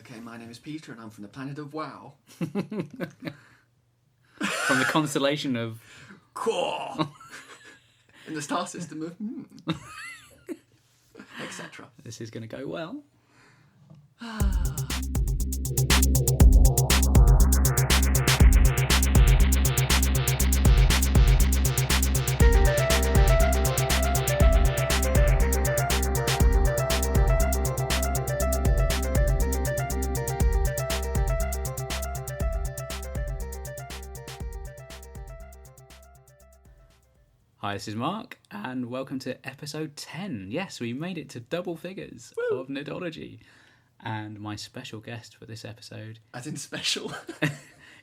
Okay, my name is Peter and I'm from the planet of WoW. From the constellation of... Core! In the star system of... etc. This is going to go well. Hi, this is Mark, and welcome to episode 10. Yes, we made it to double figures of Nerdology. And my special guest for this episode... As in special?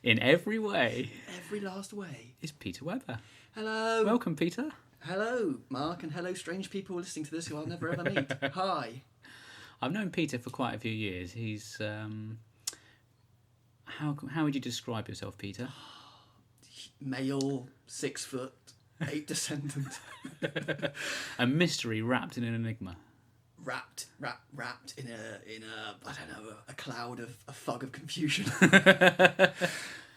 in every way... Every last way. ...is Peter Webber. Hello. Welcome, Peter. Hello, Mark, and hello, strange people listening to this who I'll never ever meet. Hi. I've known Peter for quite a few years. He's... How would you describe yourself, Peter? Male, 6 foot... 8 descendant. A mystery wrapped in an enigma. Wrapped in a I don't know, a cloud of a fog of confusion.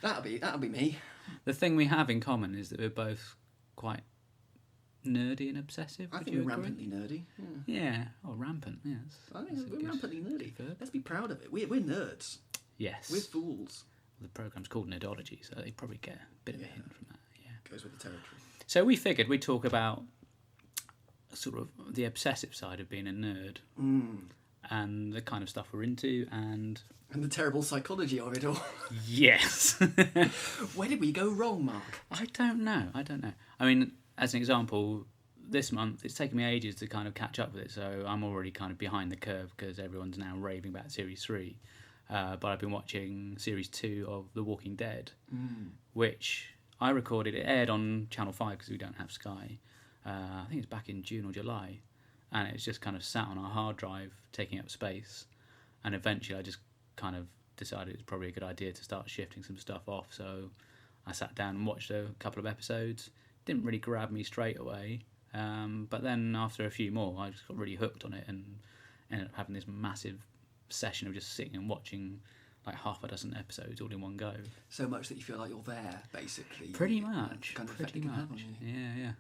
That'll be me. The thing we have in common is that we're both quite nerdy and obsessive. I think we're rampantly nerdy. Yeah. Oh, rampant. Yes. I think we're rampantly nerdy. Let's be proud of it. We're nerds. Yes. We're fools. The programme's called Nerdology, so they probably get a bit of a hint from that. Yeah. Goes with the territory. So we figured we'd talk about sort of the obsessive side of being a nerd and the kind of stuff we're into and the terrible psychology of it all. Yes. Where did we go wrong, Mark? I don't know. I mean, as an example, this month it's taken me ages to kind of catch up with it, so I'm already kind of behind the curve because everyone's now raving about Series 3. But I've been watching Series 2 of The Walking Dead, which... I recorded, it aired on Channel 5 because we don't have Sky. I think it's back in June or July. And it's just kind of sat on our hard drive, taking up space. And eventually I just kind of decided it's probably a good idea to start shifting some stuff off. So I sat down and watched a couple of episodes. Didn't really grab me straight away. But then after a few more, I just got really hooked on it and ended up having this massive session of just sitting and watching... like half a dozen episodes all in one go. So much that you feel like you're there, basically. Pretty much. Kind of pretty much. Yeah.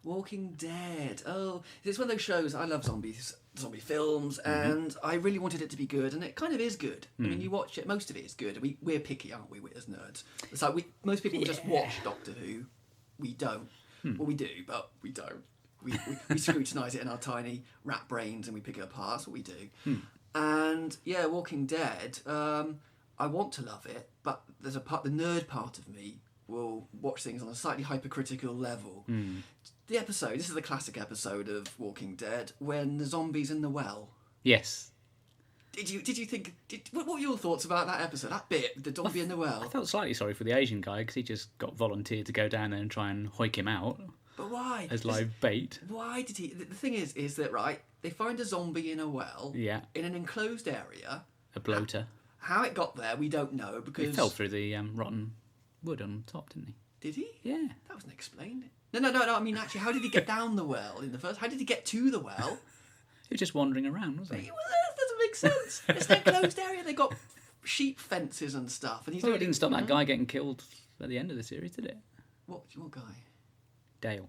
Walking Dead. Oh, it's one of those shows. I love zombie films, and I really wanted it to be good, and it kind of is good. I mean, you watch it, most of it is good. We're picky, aren't we, as nerds? It's like most people just watch Doctor Who. We don't. Well, we do, but we don't. We scrutinise it in our tiny rat brains, and we pick it apart. That's what we do. And yeah, Walking Dead, I want to love it, but there's the nerd part of me will watch things on a slightly hypercritical level. The episode, this is the classic episode of Walking Dead, when the zombie's in the well. Yes. Did you think, what were your thoughts about that episode, that bit, the zombie in the well? I felt slightly sorry for the Asian guy, because he just got volunteered to go down there and try and hoik him out. But why? As live bait. Why did he... The thing is that, right, they find a zombie in a well, in an enclosed area. A bloater. How it got there, we don't know, because... He fell through the rotten wood on top, didn't he? Did he? Yeah. That wasn't explained. No, I mean, actually, how did he get down the well in the first... How did he get to the well? He was just wandering around, wasn't he? Well, that doesn't make sense. It's an enclosed area, they got sheep fences and stuff. And it didn't stop that guy getting killed at the end of the series, did it? What guy? Dale.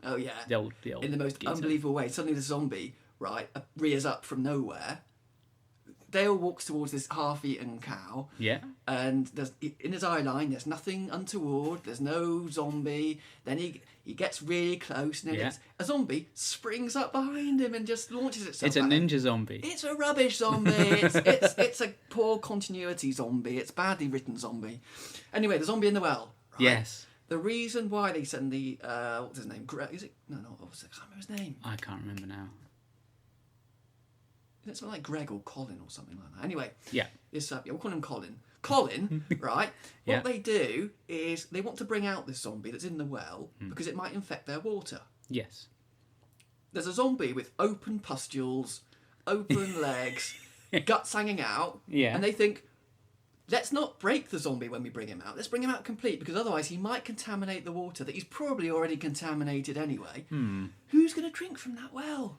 Oh, yeah. The old in the most unbelievable way. Suddenly the zombie, right, rears up from nowhere. Dale walks towards this half-eaten cow. Yeah. And in his eye line, there's nothing untoward. There's no zombie. Then he gets really close, and then a zombie springs up behind him and just launches itself. It's a ninja zombie. It's a rubbish zombie. it's a poor continuity zombie. It's badly written zombie. Anyway, the zombie in the well. Right? Yes. The reason why they send the what's his name? Is it? No. What was it? I can't remember his name. I can't remember now. It's something like Greg or Colin or something like that. Anyway. Yeah. We'll call him Colin. Colin, right? What they do is they want to bring out this zombie that's in the well because it might infect their water. Yes. There's a zombie with open pustules, open legs, guts hanging out, and they think, let's not break the zombie when we bring him out. Let's bring him out complete, because otherwise he might contaminate the water that he's probably already contaminated anyway. Who's going to drink from that well?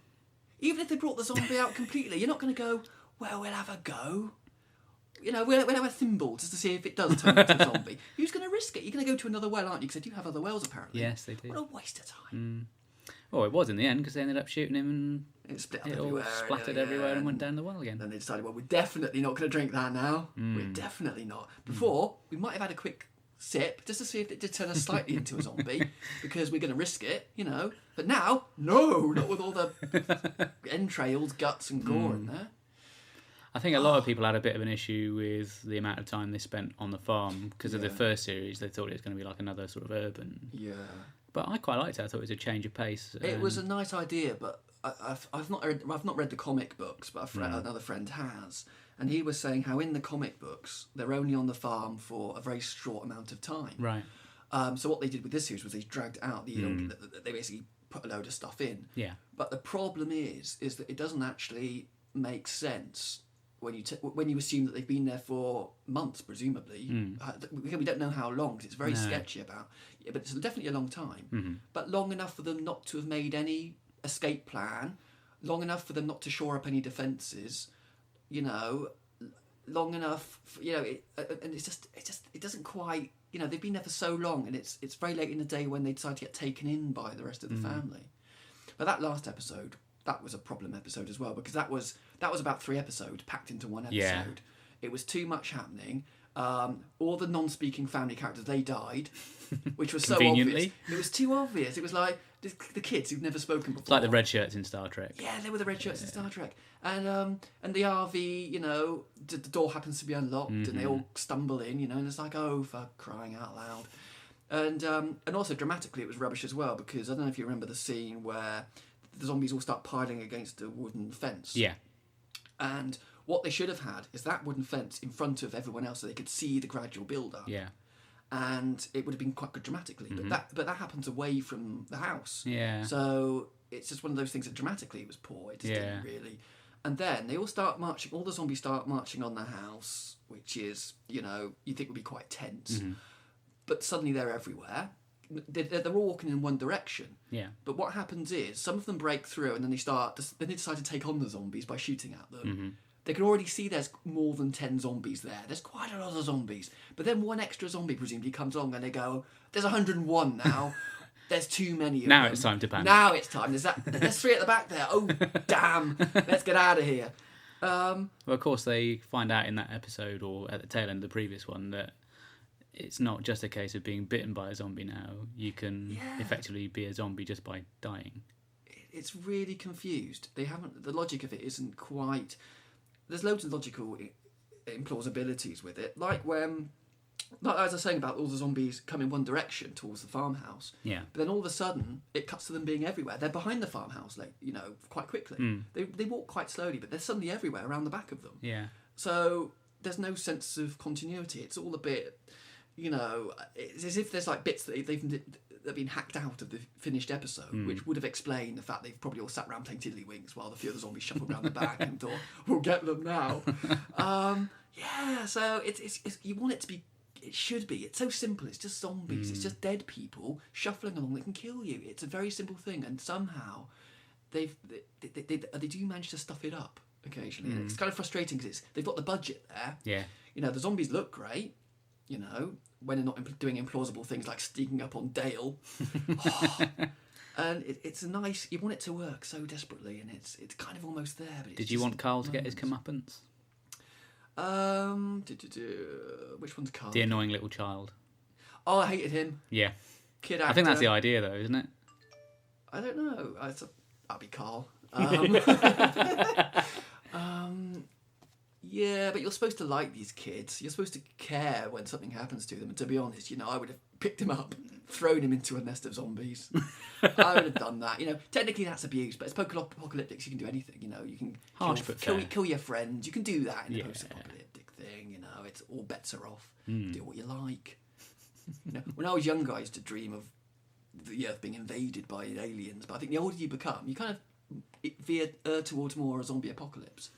Even if they brought the zombie out completely, you're not going to go, well, we'll have a go. You know, we'll have a thimble just to see if it does turn into a zombie. Who's going to risk it? You're going to go to another well, aren't you? Because they do have other wells, apparently. Yes, they do. What a waste of time. Well, it was in the end, because they ended up shooting him and It split up it all everywhere. splattered everywhere and went down the well again. Then they decided, well, we're definitely not going to drink that now. We're definitely not. Before, we might have had a quick sip just to see if it did turn us slightly into a zombie, because we're going to risk it, you know. But now, no, not with all the entrails, guts and gore in there. I think a lot of people had a bit of an issue with the amount of time they spent on the farm because of the first series. They thought it was going to be like another sort of urban. Yeah. But I quite liked it. I thought it was a change of pace. It was a nice idea, but I've not read the comic books, but another friend has, and he was saying how in the comic books they're only on the farm for a very short amount of time. Right. So what they did with this series was they dragged out they basically put a load of stuff in. Yeah. But the problem is that it doesn't actually make sense when you assume that they've been there for months, presumably. We don't know how long, because it's very sketchy about. Yeah, but it's definitely a long time. But long enough for them not to have made any escape plan, long enough for them not to shore up any defences. You know, long enough. And it doesn't quite. You know, they've been there for so long, and it's very late in the day when they decide to get taken in by the rest of the family. But that last episode, that was a problem episode as well, because that was about 3 episodes packed into one episode. Yeah. It was too much happening. All the non-speaking family characters, they died, which was so obvious. It was too obvious. It was like the kids who've never spoken before. It's like the red shirts in Star Trek. Yeah, they were the red shirts in Star Trek. And the RV, you know, the door happens to be unlocked, and they all stumble in, you know, and it's like, oh, for crying out loud. And also dramatically, it was rubbish as well, because I don't know if you remember the scene where the zombies all start piling against a wooden fence. Yeah. And what they should have had is that wooden fence in front of everyone else so they could see the gradual build-up. Yeah. And it would have been quite good dramatically. But that happens away from the house. Yeah. So it's just one of those things that dramatically it was poor. It just didn't really. And then they all start marching, all the zombies start marching on the house, which is, you know, you think would be quite tense. But suddenly they're everywhere. They're all walking in one direction. Yeah. But what happens is some of them break through, and then they decide to take on the zombies by shooting at them. They can already see there's more than 10 zombies there. There's quite a lot of zombies. But then one extra zombie presumably comes along, and they go, "There's 101 now. There's too many of them. Now it's time to panic. Now it's time. There's 3 at the back there. Oh damn! Let's get out of here." Well, of course, they find out in that episode, or at the tail end of the previous one, that it's not just a case of being bitten by a zombie now. You can effectively be a zombie just by dying. It's really confused. The logic of it isn't quite. There's loads of logical implausibilities with it. Like as I was saying about all the zombies come in one direction towards the farmhouse. Yeah. But then all of a sudden, it cuts to them being everywhere. They're behind the farmhouse, like, you know, quite quickly. They walk quite slowly, but they're suddenly everywhere around the back of them. Yeah. So there's no sense of continuity. It's all a bit, you know, it's as if there's like bits that they've been hacked out of the finished episode, which would have explained the fact they've probably all sat around playing tiddlywinks while the few of the zombies shuffled around the back and thought, we'll get them now. So it's you want it to be. It should be. It's so simple. It's just zombies. It's just dead people shuffling along that can kill you. It's a very simple thing, and somehow they do manage to stuff it up occasionally. And it's kind of frustrating because they've got the budget there. Yeah. You know, the zombies look great. You know, when they're not doing implausible things like sneaking up on Dale. And it's a nice. You want it to work so desperately, and it's kind of almost there. But did you want Carl to get his comeuppance? Which one's Carl? The annoying little child. Oh, I hated him. Yeah. Kid actor. I think that's the idea, though, isn't it? I don't know. That'd be Carl. Yeah, but you're supposed to like these kids. You're supposed to care when something happens to them. And to be honest, you know, I would have picked him up, thrown him into a nest of zombies. I would have done that. You know, technically that's abuse, but it's post-apocalyptic. You can do anything. You know, you can kill your friends. You can do that in a post-apocalyptic thing. You know, it's all bets are off. Do what you like. You know, when I was younger, I used to dream of the Earth being invaded by aliens. But I think the older you become, you kind of veer towards more a zombie apocalypse.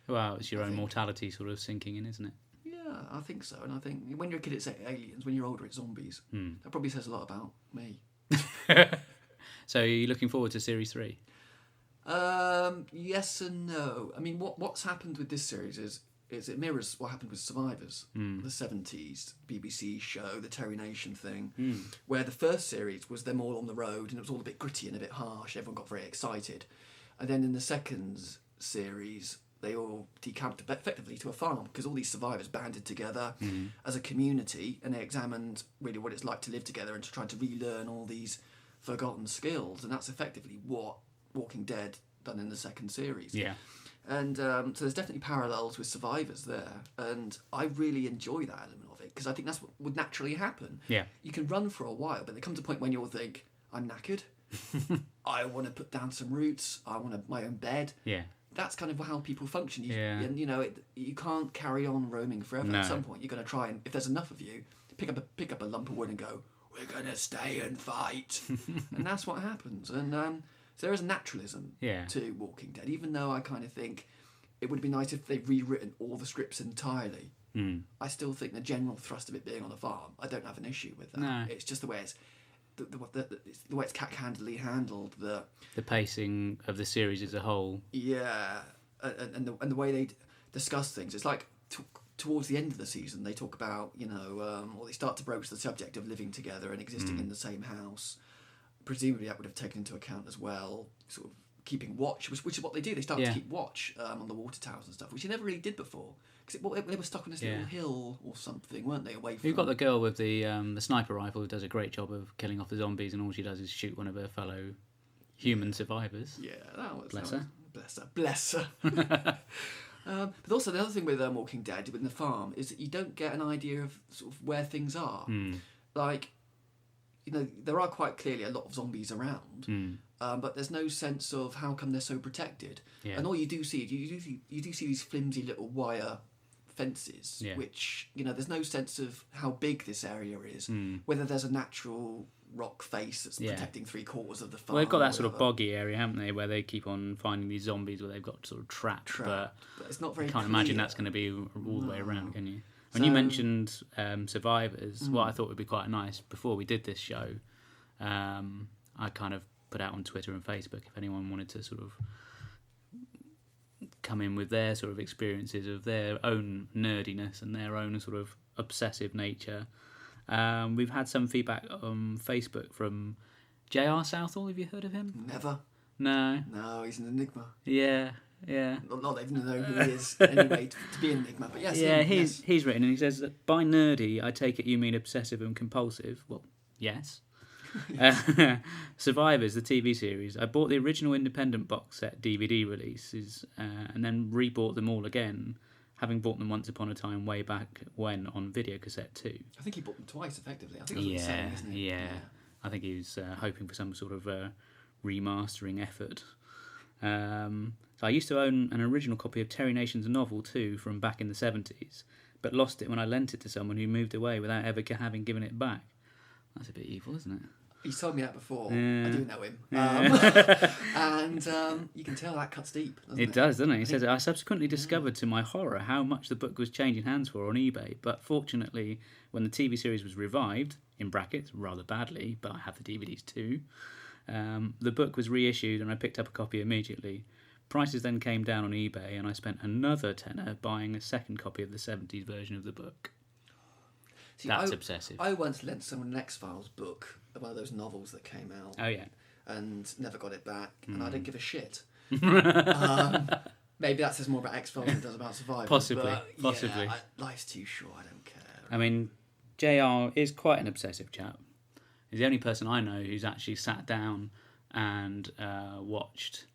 Well, it's your own mortality sort of sinking in, isn't it? Yeah, I think so. And I think when you're a kid, it's aliens. When you're older, it's zombies. That probably says a lot about me. So are you looking forward to Series 3? Yes and no. I mean, what's happened with this series is it mirrors what happened with Survivors, the 70s BBC show, the Terry Nation thing, where the first series was them all on the road and it was all a bit gritty and a bit harsh. Everyone got very excited. And then in the second series, they all decamped effectively to a farm because all these survivors banded together as a community and they examined really what it's like to live together and to try to relearn all these forgotten skills. And that's effectively what Walking Dead done in the second series. Yeah. And so there's definitely parallels with Survivors there. And I really enjoy that element of it because I think that's what would naturally happen. Yeah. You can run for a while, but there comes a point when you'll think, I'm knackered. I want to put down some roots. I want my own bed. Yeah. That's kind of how people function. And You can't carry on roaming forever. No. At some point, you're going to try and, if there's enough of you, pick up a lump of wood and go, we're going to stay and fight. And that's what happens. And so there is a naturalism to Walking Dead, even though I kind of think it would be nice if they'd rewritten all the scripts entirely. I still think the general thrust of it being on a farm, I don't have an issue with that. No. It's just the way it's the way it's cat-handedly handled. The pacing of the series as a whole. Yeah, and the way they discuss things. It's like towards the end of the season, they talk about, or they start to broach the subject of living together and existing in the same house. Presumably that would have taken into account as well, sort of keeping watch, which is what they do. They start to keep watch on the water towers and stuff, which they never really did before. Because they were stuck on this little hill or something, weren't they, away from... You've got the girl with the sniper rifle who does a great job of killing off the zombies, and all she does is shoot one of her fellow human survivors. Yeah, that was... Bless her. Bless her. But also the other thing with Walking Dead, with the farm, is that you don't get an idea of sort of where things are. Like, there are quite clearly a lot of zombies around, but there's no sense of how come they're so protected. Yeah. And all you do see, you do see these flimsy little wire fences, which, there's no sense of how big this area is, whether there's a natural rock face that's protecting 3/4 of the farm. Well, they've got that sort of boggy area, haven't they, where they keep on finding these zombies where they've got sort of trapped. But it's not very I can't clear. imagine that's going to be all the way around, can you? When you mentioned Survivors, what I thought would be quite nice, before we did this show, I kind of put out on Twitter and Facebook if anyone wanted to sort of come in with their sort of experiences of their own nerdiness and their own sort of obsessive nature. We've had some feedback on Facebook from J.R. Southall. Have you heard of him? Never. No, he's an enigma. Yeah. Not even know who he is anyway to be an enigma, but yes. Yeah, he's written, and he says that by nerdy, I take it you mean obsessive and compulsive. Well, yes. Survivors, the TV series. I bought the original independent box set DVD releases and then rebought them all again, having bought them once upon a time way back when on videocassette too. I think he bought them twice, effectively. I think that's what he's saying, isn't he? Yeah. I think he was hoping for some sort of remastering effort. So I used to own an original copy of Terry Nation's novel too from back in the 70s, but lost it when I lent it to someone who moved away without ever having given it back. That's a bit evil, isn't it? He's told me that before. Yeah. I do know him. And you can tell that cuts deep, doesn't it? It does, doesn't it? He says, I subsequently discovered to my horror how much the book was changing hands for on eBay, but fortunately, when the TV series was revived, in brackets, rather badly, but I have the DVDs too, the book was reissued and I picked up a copy immediately. Prices then came down on eBay and I spent another tenner buying a second copy of the 70s version of the book. See, That's obsessive. I once lent someone an X-Files book, one of those novels that came out. Oh, yeah. And never got it back, and I didn't give a shit. Maybe that says more about X-Files than it does about Survivors. Possibly. Yeah, life's too short, I don't care. I mean, JR is quite an obsessive chap. He's the only person I know who's actually sat down and watched...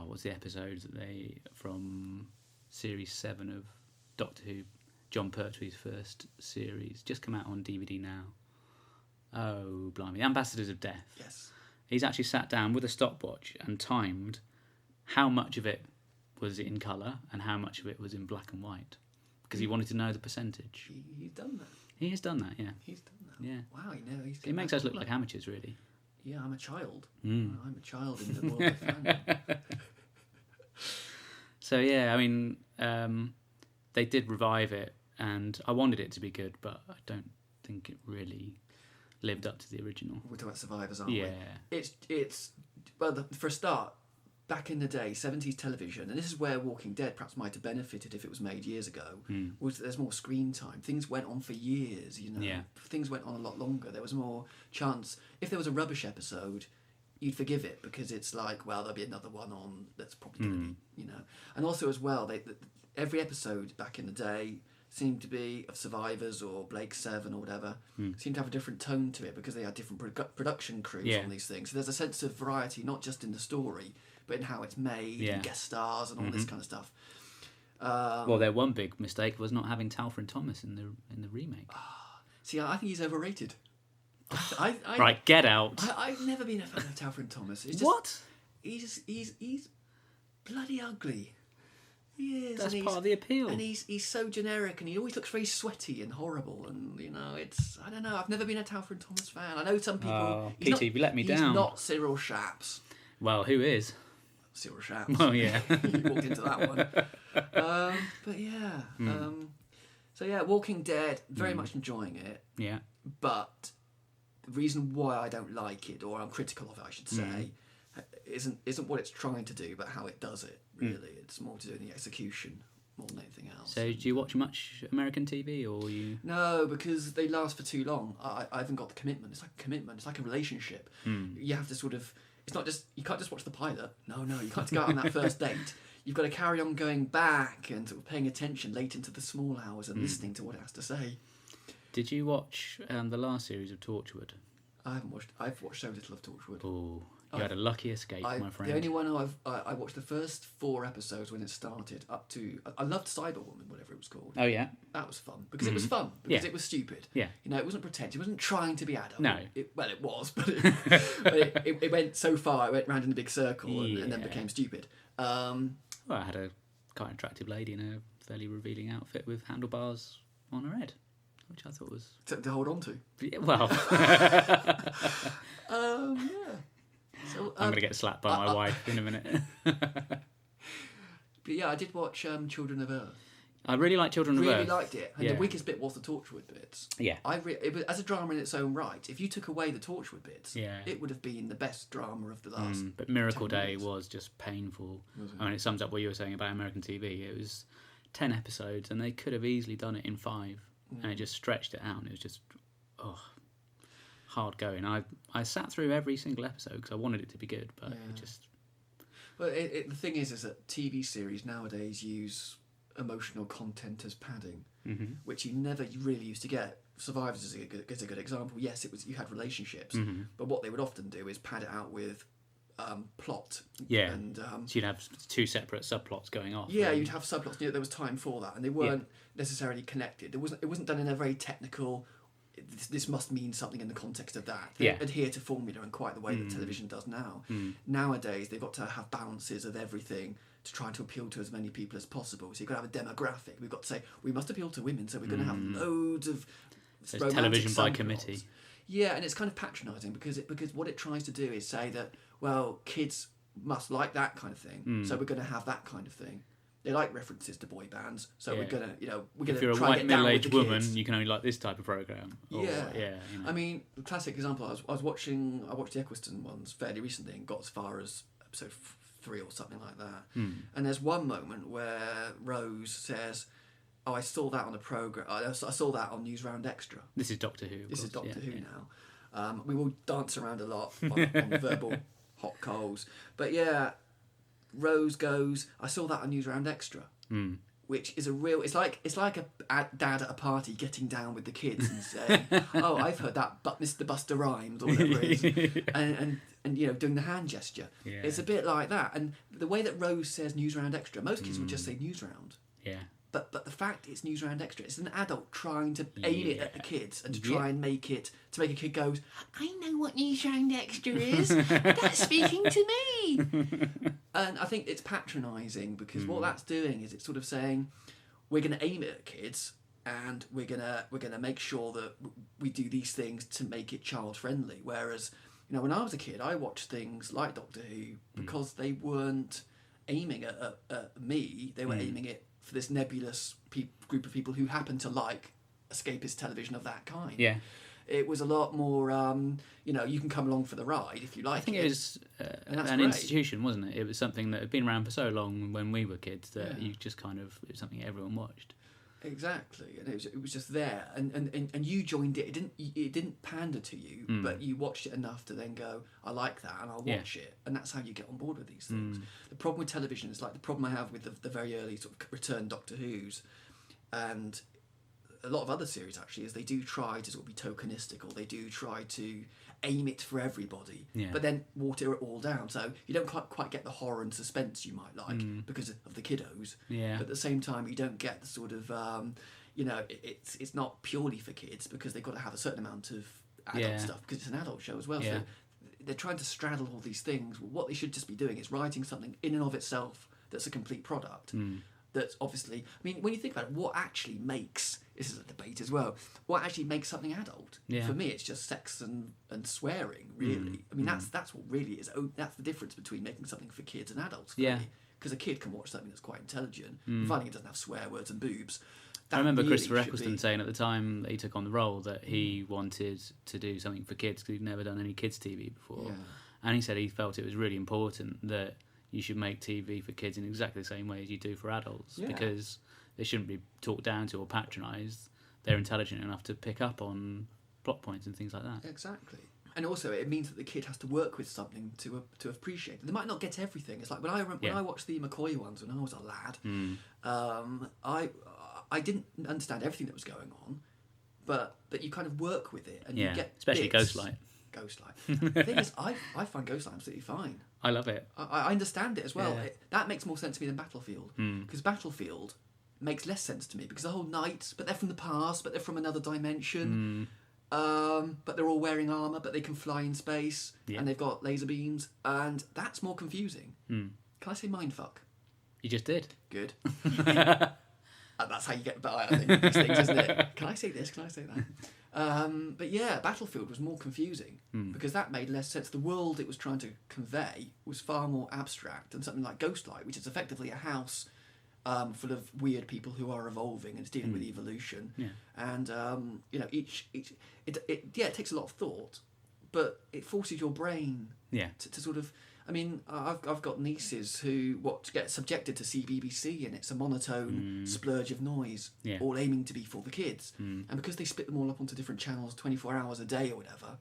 what's the episode that from Series 7 of Doctor Who? John Pertwee's first series, just come out on DVD now. Oh, blimey. Ambassadors of Death. Yes. He's actually sat down with a stopwatch and timed how much of it was in colour and how much of it was in black and white, because he wanted to know the percentage. He's done that. He has done that, yeah. He's done that. Yeah. Wow, He makes us look like amateurs, really. Yeah, I'm a child. I'm a child in the world of fandom. So, yeah, I mean, they did revive it, and I wanted it to be good, but I don't think it really lived up to the original. We're talking about Survivors, aren't we? Yeah. It's well, for a start, back in the day, 70s television, and this is where Walking Dead perhaps might have benefited if it was made years ago, was that there's more screen time. Things went on for years, you know. Yeah. Things went on a lot longer. There was more chance. If there was a rubbish episode, you'd forgive it because it's like, well, there'll be another one on that's probably going to be, you know. And also as well, every episode back in the day seemed to be of Survivors or Blake 7 or whatever, seemed to have a different tone to it because they had different production crews on these things. So there's a sense of variety, not just in the story, but in how it's made, and guest stars and all this kind of stuff. Well, their one big mistake was not having Talfrin Thomas in the remake. See, I think he's overrated. Right, get out. I've never been a fan of Talfrin Thomas. It's just, What? He's bloody ugly. He is. That's part of the appeal. And he's so generic, and he always looks very sweaty and horrible. And you know, I don't know. I've never been a Talfrin Thomas fan. I know some people. Peter, you let me down. He's not Cyril Shaps. Well, who is? Cyril Shaps. Oh yeah. You walked into that one. But yeah. So yeah, Walking Dead. Very much enjoying it. Yeah. But the reason why I don't like it, or I'm critical of it, I should say, isn't what it's trying to do, but how it does it. Really, it's more to do with the execution more than anything else. So, do you watch much American TV, or you? No, because they last for too long. I haven't got the commitment. It's like a commitment. It's like a relationship. You have to sort of. It's not just. You can't just watch the pilot. No, you can't go out on that first date. You've got to carry on going back and sort of paying attention late into the small hours and listening to what it has to say. Did you watch the last series of Torchwood? I haven't watched. I've watched so little of Torchwood. Oh, you had a lucky escape, my friend. The only one I watched the first 4 episodes when it started up to. I loved Cyberwoman, whatever it was called. Oh yeah, that was fun because it was fun because it was stupid. Yeah, you know, it wasn't pretentious. It wasn't trying to be adult. No, it was, but it went so far. It went round in a big circle and then became stupid. Well, I had a quite attractive lady in a fairly revealing outfit with handlebars on her head, which I thought was to hold on to. Yeah, well, yeah. So, I'm going to get slapped by my wife in a minute. But yeah, I did watch Children of Earth. I really liked Children of Earth. Really liked it. And the weakest bit was the Torchwood bits. Yeah. It was, as a drama in its own right, if you took away the Torchwood bits, yeah, it would have been the best drama of the last But Miracle Day was just painful. I mean, it sums up what you were saying about American TV. It was 10 episodes, and they could have easily done it in 5, and it just stretched it out, and it was just, hard going. I sat through every single episode because I wanted it to be good, but it just... Well, the thing is that TV series nowadays use emotional content as padding, which you never really used to get. Survivors is a good example. Yes, it was, you had relationships, but what they would often do is pad it out with plot. Yeah, and so you'd have 2 separate subplots going off. Yeah, you'd have subplots. There was time for that, and they weren't necessarily connected. It wasn't done in a very technical. This must mean something in the context of that. They adhere to formula in quite the way that television does now. Nowadays, they've got to have balances of everything to try to appeal to as many people as possible. So you've got to have a demographic. We've got to say, we must appeal to women, so we're going to have loads of so it's television by committee. Yeah, and it's kind of patronising because what it tries to do is say that, well, kids must like that kind of thing, so we're going to have that kind of thing. They like references to boy bands, so we're gonna if you're a white middle-aged woman, you can only like this type of program. Or, you know. I mean, the classic example. I watched the Eccleston ones fairly recently and got as far as episode 3 or something like that. And there's one moment where Rose says, "Oh, I saw that on a program. I saw that on Newsround Extra." This is Doctor Who. This is Doctor Who now. We will dance around a lot on verbal hot coals, but yeah. Rose goes, "I saw that on Newsround Extra," which is a real. It's like a dad at a party getting down with the kids and saying, "Oh, I've heard that, but Mr. Buster Rhymes or whatever it is," and doing the hand gesture. Yeah. It's a bit like that, and the way that Rose says Newsround Extra, most kids would just say Newsround. Yeah. But the fact it's Newsround Extra, it's an adult trying to aim it at the kids and to try and make a kid goes, "I know what Newsround Extra is. That's speaking to me." And I think it's patronising because what that's doing is it's sort of saying, we're going to aim it at kids and we're gonna make sure that we do these things to make it child friendly. Whereas, when I was a kid, I watched things like Doctor Who because they weren't aiming at me; they were aiming it for this nebulous group of people who happen to like escapist television of that kind. Yeah. It was a lot more, you can come along for the ride if you like. I think it was an institution, wasn't it? It was something that had been around for so long when we were kids that you just kind of, it was something everyone watched. Exactly, and it was just there, and you joined it. It didn't pander to you, but you watched it enough to then go, I like that, and I'll watch it, and that's how you get on board with these things. The problem with television is like the problem I have with the very early sort of return Doctor Who's, and a lot of other series actually, is they do try to sort of be tokenistic, or they do try to aim it for everybody, but then water it all down, so you don't quite get the horror and suspense you might like because of the kiddos. But at the same time, you don't get the sort of it's not purely for kids because they've got to have a certain amount of adult stuff because it's an adult show as well. So they're trying to straddle all these things. What they should just be doing is writing something in and of itself that's a complete product. That's obviously, I mean, when you think about it, what actually makes, this is a debate as well, what actually makes something adult? For me, it's just sex and swearing, really. I mean, that's what really is, that's the difference between making something for kids and adults, really. Because a kid can watch something that's quite intelligent, providing it doesn't have swear words and boobs. I remember really Christopher Eccleston saying at the time that he took on the role that he wanted to do something for kids because he'd never done any kids' TV before. And he said he felt it was really important that you should make TV for kids in exactly the same way as you do for adults because they shouldn't be talked down to or patronised. They're intelligent enough to pick up on plot points and things like that. Exactly. And also it means that the kid has to work with something to appreciate it. They might not get everything. It's like when I watched the McCoy ones when I was a lad, I didn't understand everything that was going on, but you kind of work with it and you get especially bits. Ghostlight. The thing is, I find Ghostlight absolutely fine. I love it. I understand it as well. That makes more sense to me than Battlefield. Because Battlefield makes less sense to me because the whole knights, but they're from the past, but they're from another dimension. But they're all wearing armour, but they can fly in space, and they've got laser beams, and that's more confusing. Can I say mindfuck? You just did. Good. That's how you get better, I think, these things, isn't it? Can I say this? Can I say that? But yeah, Battlefield was more confusing because that made less sense. The world it was trying to convey was far more abstract than something like Ghostlight, which is effectively a house full of weird people who are evolving and it's dealing with evolution. And it takes a lot of thought, but it forces your brain to sort of. I mean, I've got nieces who get subjected to CBBC, and it's a monotone splurge of noise, all aiming to be for the kids. And because they split them all up onto different channels, 24 hours a day or whatever,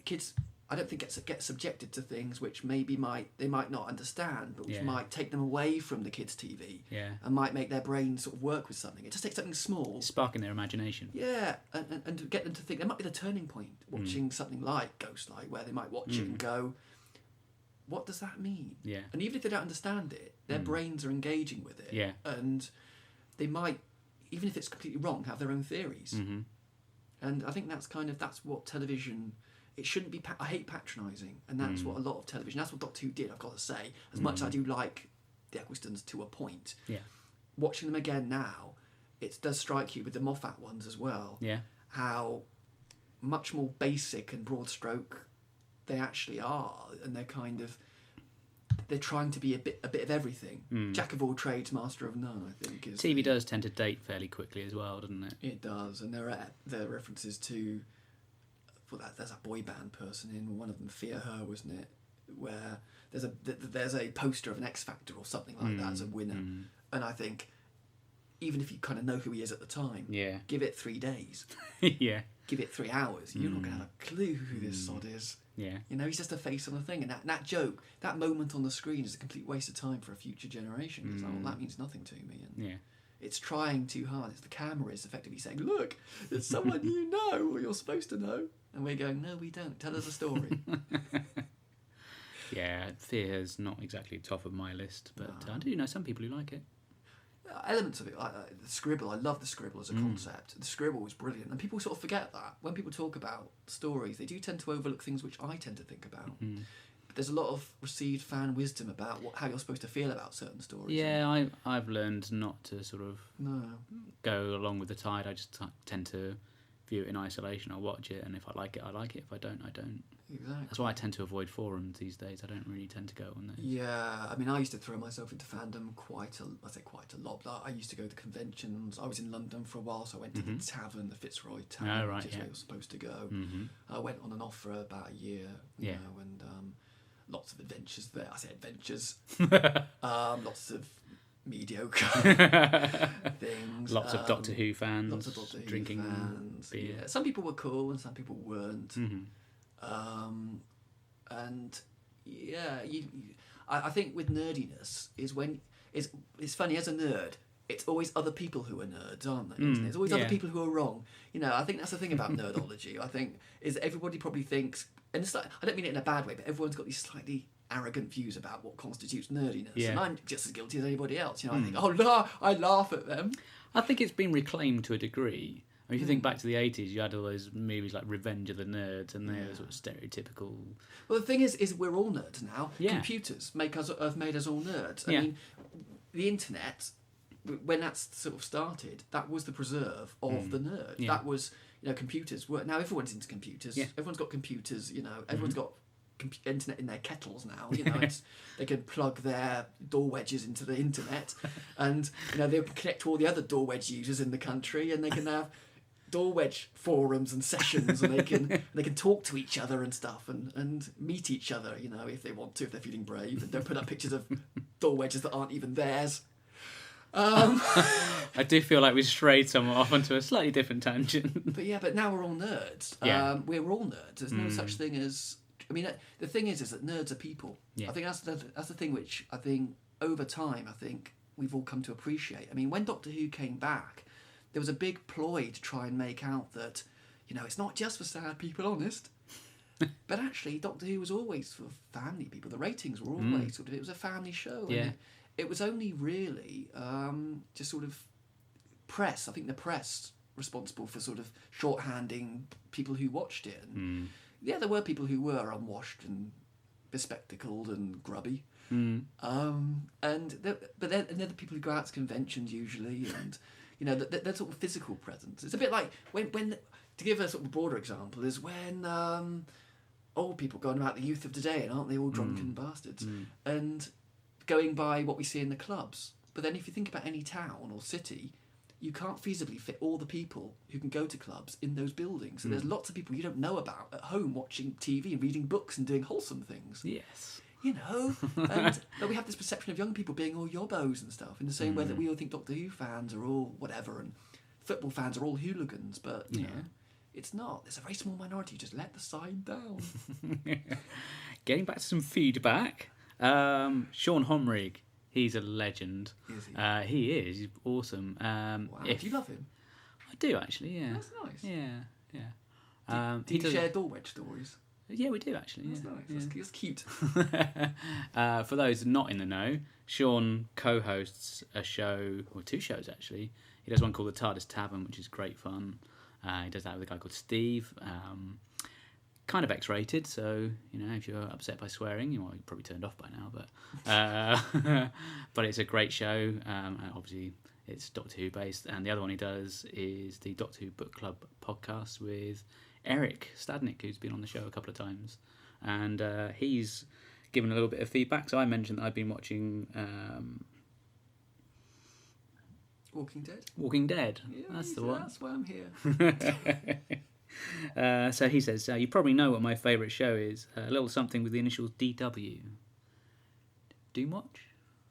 kids. I don't think get subjected to things which maybe they might not understand, but which might take them away from the kids' TV, and might make their brain sort of work with something. It just takes something small, sparking their imagination. And to get them to think there might be the turning point watching something like Ghostlight, where they might watch it and go, what does that mean? And even if they don't understand it, their brains are engaging with it. And they might, even if it's completely wrong, have their own theories. And I think that's what television. It shouldn't be. I hate patronising, and that's what a lot of television. That's what Doctor Who did. I've got to say, as much as I do like the Ecclestons to a point. Watching them again now, it does strike you with the Moffat ones as well. How much more basic and broad stroke they actually are, and they're trying to be a bit of everything. Jack of all trades, master of none, I think. TV does tend to date fairly quickly as well, doesn't it? It does, and there are references to. Well, there's a boy band person in one of them, Fear Her, wasn't it? Where there's a poster of an X Factor or something like that as a winner, and I think even if you kind of know who he is at the time, give it 3 days, give it 3 hours, you're not going to have a clue who this sod is. He's just a face on the thing, and that joke, that moment on the screen is a complete waste of time for a future generation. Because that means nothing to me. And it's trying too hard. It's the camera is effectively saying, "Look, it's someone you know, or you're supposed to know," and we're going, "No, we don't. Tell us a story." Fear's not exactly top of my list, but I do know some people who like it. Elements of it, like the scribble. I love the scribble as a concept. The scribble is brilliant, and people sort of forget that when people talk about stories, they do tend to overlook things which I tend to think about. But there's a lot of received fan wisdom about how you're supposed to feel about certain stories. Yeah, I've learned not to sort of go along with the tide. I just tend to view it in isolation. I'll watch it, and if I like it, I like it. If I don't, I don't. Exactly. That's why I tend to avoid forums these days. I don't really tend to go on those. Yeah, I mean, I used to throw myself into fandom quite a lot. But I used to go to conventions. I was in London for a while, so I went to the tavern, the Fitzroy Tavern, which is where you're supposed to go. I went on and off for about a year, you know, and lots of adventures there. I say adventures. Lots of mediocre things. Lots of Doctor Who fans. Lots of Doctor Who drinking fans. beer. Yeah. Some people were cool and some people weren't. And yeah, I think with nerdiness is when it's funny as a nerd. It's always other people who are nerds, aren't they? Isn't it? It's always other people who are wrong. You know, I think that's the thing about nerdology. I think is everybody probably thinks, and it's like, I don't mean it in a bad way, but everyone's got these slightly arrogant views about what constitutes nerdiness, and I'm just as guilty as anybody else. You know, I think, oh no, I laugh at them. I think it's been reclaimed to a degree. I mean, if you think back to the 80s, you had all those movies like Revenge of the Nerds, and they're sort of stereotypical. Well, the thing is we're all nerds now. Yeah. Computers have made us all nerds. I mean, the internet, when that's sort of started, that was the preserve of the nerd. Yeah. That was, you know, computers were. Now everyone's into computers. Yeah. Everyone's got computers. You know, everyone's got internet in their kettles now. You know, they can plug their door wedges into the internet, and you know they can connect to all the other door wedge users in the country, and they can have door wedge forums and sessions, and they can talk to each other and stuff, and meet each other, you know, if they want to, if they're feeling brave, and don't put up pictures of door wedges that aren't even theirs. I do feel like we strayed somewhat off onto a slightly different tangent. But now we're all nerds. We're all nerds. There's no such thing as. I mean, the thing is that nerds are people. Yeah. I think that's the thing which I think over time we've all come to appreciate. I mean, when Doctor Who came back, there was a big ploy to try and make out that, you know, it's not just for sad people, honest. But actually, Doctor Who was always for family people. The ratings were always sort of, it was a family show. Yeah. And it was only really just sort of press. I think the press responsible for sort of shorthanding people who watched it. And, yeah, there were people who were unwashed and bespectacled and grubby. But they're the people who go out to conventions usually, and you know that sort of physical presence. It's a bit like when to give a sort of broader example is when old people going about the youth of today, and aren't they all drunken bastards and going by what we see in the clubs. But then if you think about any town or city, you can't feasibly fit all the people who can go to clubs in those buildings. So there's lots of people you don't know about at home watching TV and reading books and doing wholesome things. Yes. You know, but we have this perception of young people being all yobbos and stuff, in the same way that we all think Doctor Who fans are all whatever, and football fans are all hooligans. But you know, it's not. There's a very small minority who just let the side down. Getting back to some feedback, Sean Homrig, he's a legend. Is he? He is. He's awesome. Wow. Do you love him? I do actually. Yeah. That's nice. Yeah. Do you share door wedge stories? Yeah, we do actually. That's nice. Yeah. That's cute. For those not in the know, Sean co-hosts a show, or two shows actually. He does one called The TARDIS Tavern, which is great fun. He does that with a guy called Steve. Kind of X-rated, so you know if you're upset by swearing, you're probably turned off by now. But but it's a great show. Obviously, it's Doctor Who based, and the other one he does is the Doctor Who Book Club podcast with Eric Stadnick, who's been on the show a couple of times, and he's given a little bit of feedback. So I mentioned that I've been watching Walking Dead. Walking Dead. Yeah, that's the one. That's why I'm here. So he says, you probably know what my favourite show is. A little something with the initials DW. Doomwatch?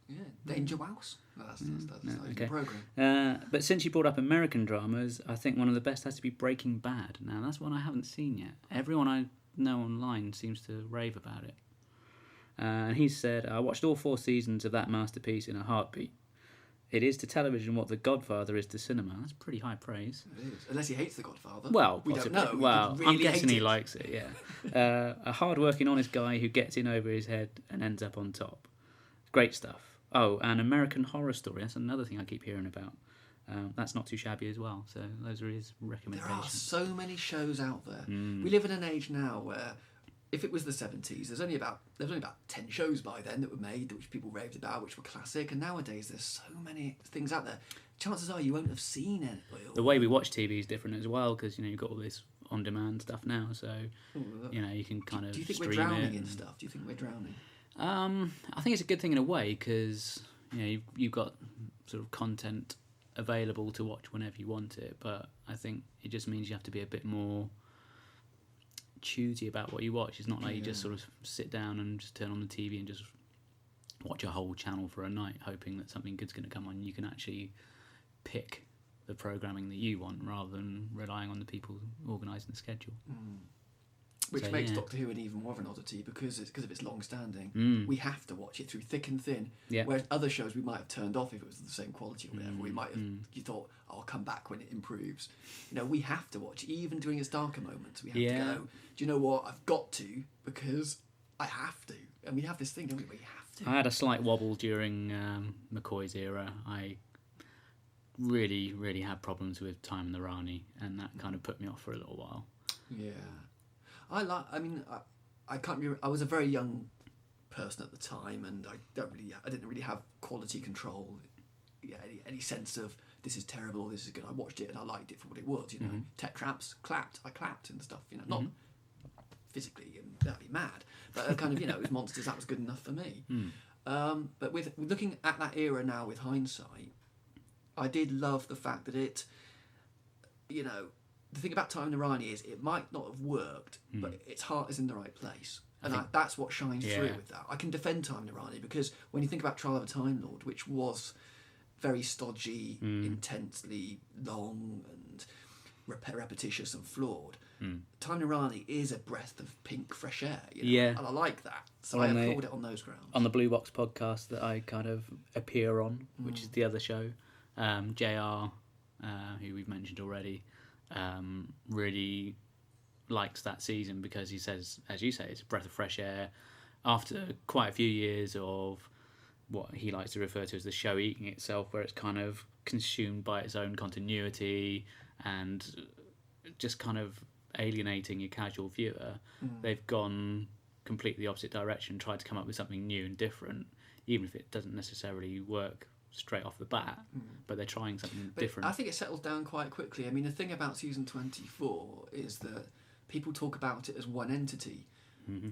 Yeah, Danger Mouse. That's a good programme. But since you brought up American dramas, I think one of the best has to be Breaking Bad. Now, that's one I haven't seen yet. Everyone I know online seems to rave about it. And he said, I watched all 4 seasons of that masterpiece in a heartbeat. It is to television what The Godfather is to cinema. That's pretty high praise. It is. Unless he hates The Godfather. Well, we possibly. don't know. Well, really I'm guessing he likes it, yeah. A hard-working, honest guy who gets in over his head and ends up on top. Great stuff. Oh, and American Horror Story. That's another thing I keep hearing about. That's not too shabby as well. So those are his recommendations. There are so many shows out there. We live in an age now where, if it was the 70s, there was only about 10 shows by then that were made, which people raved about, which were classic. And nowadays, there's so many things out there. Chances are you won't have seen it. The way we watch TV is different as well, because you know you've got all this on-demand stuff now, so you can kind of. Do you think stream we're drowning it in stuff? Do you think we're drowning? I think it's a good thing in a way because you've got sort of content available to watch whenever you want it, but I think it just means you have to be a bit more choosy about what you watch. It's not like you just sort of sit down and just turn on the TV and just watch a whole channel for a night hoping that something good's going to come on. You can actually pick the programming that you want rather than relying on the people organising the schedule. Which makes Doctor Who an even more of an oddity because of its long standing. We have to watch it through thick and thin. Yeah. Whereas other shows we might have turned off if it was the same quality or whatever. We might have you thought, I'll come back when it improves. We have to watch it, even during its darker moments. We have to go, do you know what? I've got to because I have to. And we have this thing, don't we, where you have to. I had a slight wobble during McCoy's era. I really, really had problems with Time and the Rani, and that kind of put me off for a little while. Yeah. I can't remember. I was a very young person at the time, and I didn't really have quality control. Any sense of this is terrible, this is good. I watched it and I liked it for what it was. Tech traps, I clapped and stuff. Not physically, and that'd be mad. But kind of, it was monsters. That was good enough for me. But with looking at that era now with hindsight, I did love the fact that it, the thing about Time and the Rani is it might not have worked, but its heart is in the right place. And that's what shines through with that. I can defend Time and the Rani because when you think about Trial of a Time Lord, which was very stodgy, intensely long and repetitious and flawed, Time and the Rani is a breath of pink fresh air. And I like that. So I applaud it on those grounds. On the Blue Box podcast that I kind of appear on, which is the other show, JR, who we've mentioned already, really likes that season because he says, as you say, it's a breath of fresh air after quite a few years of what he likes to refer to as the show eating itself, where it's kind of consumed by its own continuity and just kind of alienating your casual viewer. They've gone completely opposite direction, tried to come up with something new and different, even if it doesn't necessarily work straight off the bat, but they're trying something different. I think it settles down quite quickly. I mean, the thing about season 24 is that people talk about it as one entity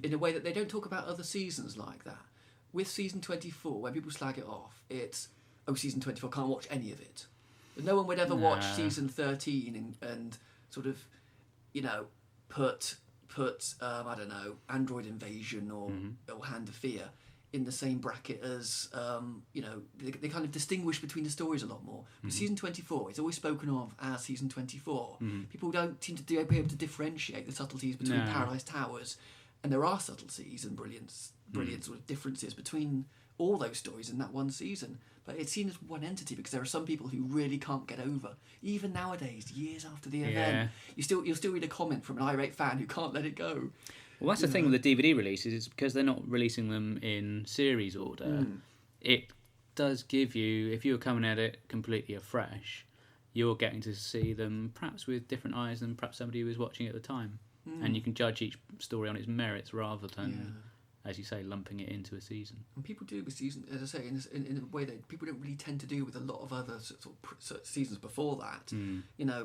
in a way that they don't talk about other seasons like that. With season 24, when people slag it off, it's, season 24, can't watch any of it. No one would ever watch season 13 and sort of, put I don't know, Android Invasion or Hand of Fear in the same bracket as, they kind of distinguish between the stories a lot more. But season 24, it's always spoken of as season 24. People don't seem to be able to differentiate the subtleties between Paradise Towers, and there are subtleties and brilliant sort of differences between all those stories in that one season. But it's seen as one entity because there are some people who really can't get over, even nowadays, years after the event. You'll still read a comment from an irate fan who can't let it go. Well, that's the thing with the DVD releases, is because they're not releasing them in series order, it does give you, if you're coming at it completely afresh, you're getting to see them perhaps with different eyes than perhaps somebody who was watching at the time. And you can judge each story on its merits rather than, as you say, lumping it into a season. And people do with season, as I say, in a way that people don't really tend to do with a lot of other sort of seasons before that.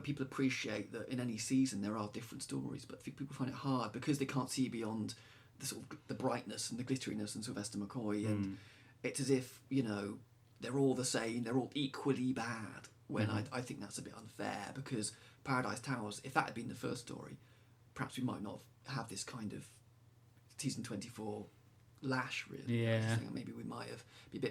People appreciate that in any season there are different stories, but I think people find it hard because they can't see beyond the sort of the brightness and the glitteriness and Sylvester McCoy, and it's as if they're all the same, they're all equally bad. When I think that's a bit unfair because Paradise Towers, if that had been the first story, perhaps we might not have this kind of season 24 lash, really. Maybe we might have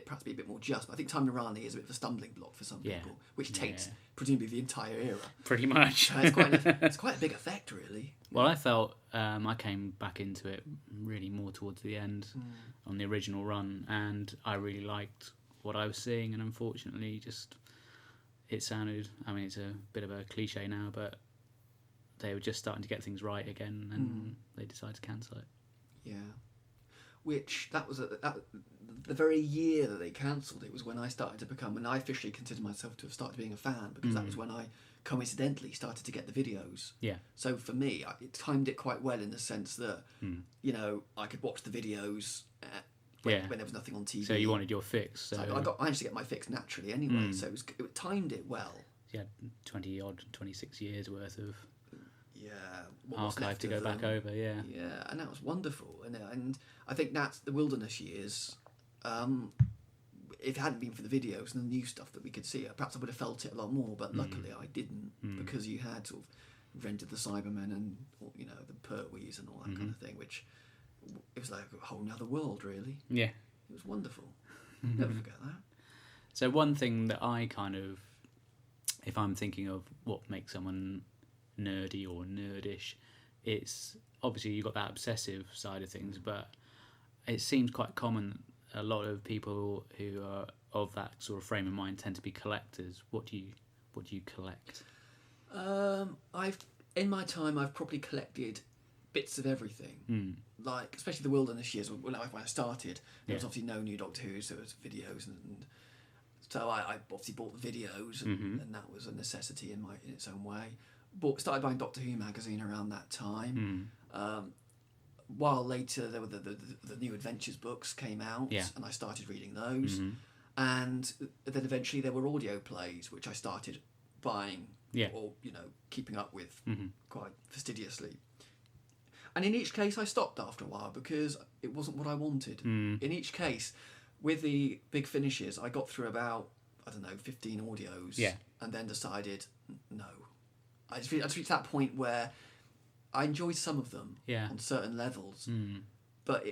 perhaps be a bit more just. But I think Time and Rani is a bit of a stumbling block for some people, which takes presumably the entire era. Pretty much. It's quite a big effect, really. Well, I felt I came back into it really more towards the end on the original run, and I really liked what I was seeing, and unfortunately it sounded, it's a bit of a cliche now, but they were just starting to get things right again, and they decided to cancel it. Yeah. Which, that was the very year that they cancelled it was when I started to become, and I officially consider myself to have started being a fan, because that was when I coincidentally started to get the videos. Yeah. So for me, it timed it quite well in the sense that, I could watch the videos when there was nothing on TV. So you wanted your fix. So I managed to get my fix naturally anyway, so it timed it well. You had 26 years worth of what's archive left to of go back them. over. Yeah. Yeah, and that was wonderful. And I think that's the wilderness years. If it hadn't been for the videos and the new stuff that we could see, perhaps I would have felt it a lot more. But luckily, I didn't because you had sort of rented the Cybermen and the Pertwees and all that kind of thing, which it was like a whole other world, really. Yeah. It was wonderful. Never forget that. So one thing that I kind of, if I'm thinking of what makes someone nerdy or nerdish, it's obviously you've got that obsessive side of things, but it seems quite common. A lot of people who are of that sort of frame of mind tend to be collectors. What do you collect? In my time, I've probably collected bits of everything. Like, especially the wilderness years when I started, there was obviously no new Doctor Who, so it was videos, and so I obviously bought the videos, and that was a necessity in its own way. Started buying Doctor Who magazine around that time. While later there were the new Adventures books came out, and I started reading those. And then eventually there were audio plays, which I started buying or keeping up with quite fastidiously. And in each case I stopped after a while because it wasn't what I wanted. In each case, with the big finishes, I got through about 15 audios, and then decided no. I just reached that point where I enjoyed some of them on certain levels, but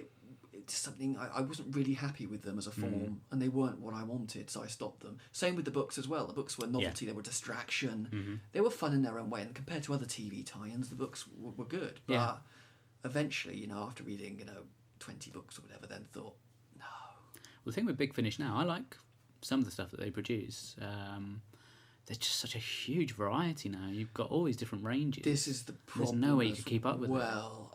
it's something I wasn't really happy with them as a form, and they weren't what I wanted, so I stopped them. Same with the books as well. The books were novelty, they were distraction, they were fun in their own way, and compared to other TV tie-ins, the books were good. But eventually, after reading 20 books or whatever, then thought, no. Well, the thing with Big Finish now, I like some of the stuff that they produce. There's just such a huge variety now. You've got all these different ranges. This is the problem. There's no way you could keep up with it. Well,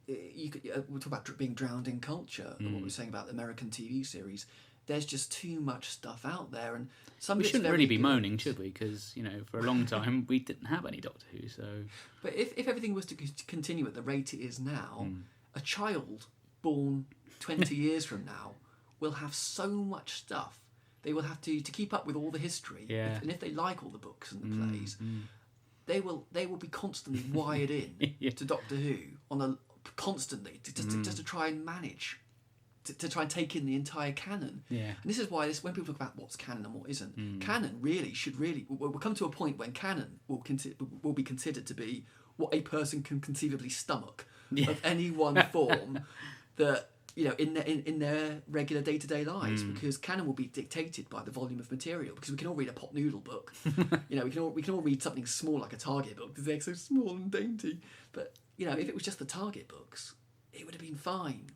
we'll talk about being drowned in culture, and what we were saying about the American TV series. There's just too much stuff out there, and we shouldn't really be moaning, should we? Because for a long time we didn't have any Doctor Who. So, but if everything was to continue at the rate it is now, a child born 20 years from now will have so much stuff. They will have to keep up with all the history, and if they like all the books and the plays, they will be constantly wired in to Doctor Who constantly just to try and manage, to try and take in the entire canon. And this is why when people talk about what's canon and what isn't, canon should we'll come to a point when canon will be considered to be what a person can conceivably stomach of any one form that. In their regular day-to-day lives, because canon will be dictated by the volume of material. Because we can all read a pot noodle book, we can all read something small like a Target book because they're so small and dainty. But if it was just the Target books, it would have been fine.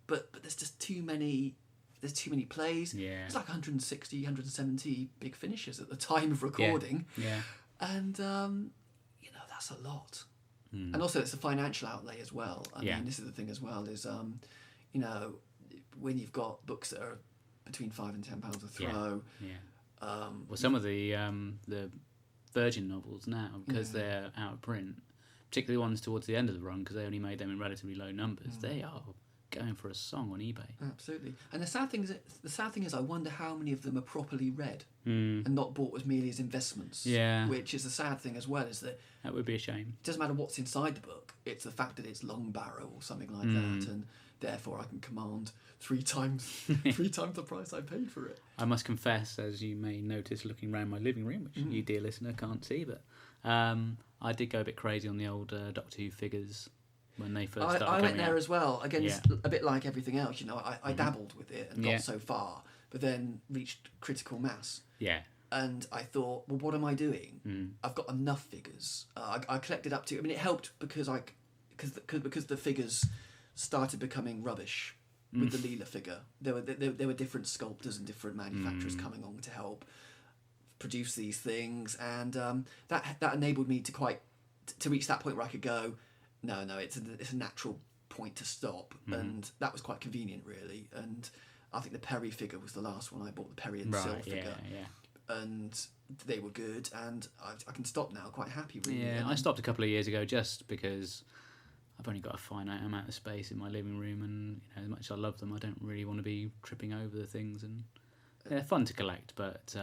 But there's just too many. There's too many plays. It's like 160, 170 big finishes at the time of recording. And that's a lot. And also it's a financial outlay as well. I mean, this is the thing as well, is when you've got books that are between £5 and £10 a throw. Well, some of the Virgin novels now, because they're out of print, particularly ones towards the end of the run, because they only made them in relatively low numbers, they are going for a song on eBay. Absolutely. And the sad thing is I wonder how many of them are properly read and not bought as merely as investments. Which is the sad thing as well, is that would be a shame. It doesn't matter what's inside the book, it's the fact that it's long barrow or something like that, and therefore I can command 3 times the price I paid for it. I must confess, as you may notice looking around my living room, which you dear listener can't see, but I did go a bit crazy on the old Doctor Who figures when they first started I went there out. as well. Again, it's a bit like everything else, I dabbled with it and got so far, but then reached critical mass. And I thought, well, what am I doing? I've got enough figures. I collected up to. I mean, it helped because the figures started becoming rubbish with the Leela figure. There were different sculptors and different manufacturers coming on to help produce these things, and that enabled me to reach that point where I could go, no, it's a natural point to stop, and that was quite convenient, really. And I think the Perry figure was the last one I bought, the Perry and Sil figure. And they were good, and I can stop now quite happy, really. I stopped a couple of years ago just because I've only got a finite amount of space in my living room, and as much as I love them, I don't really want to be tripping over the things. And They're fun to collect, but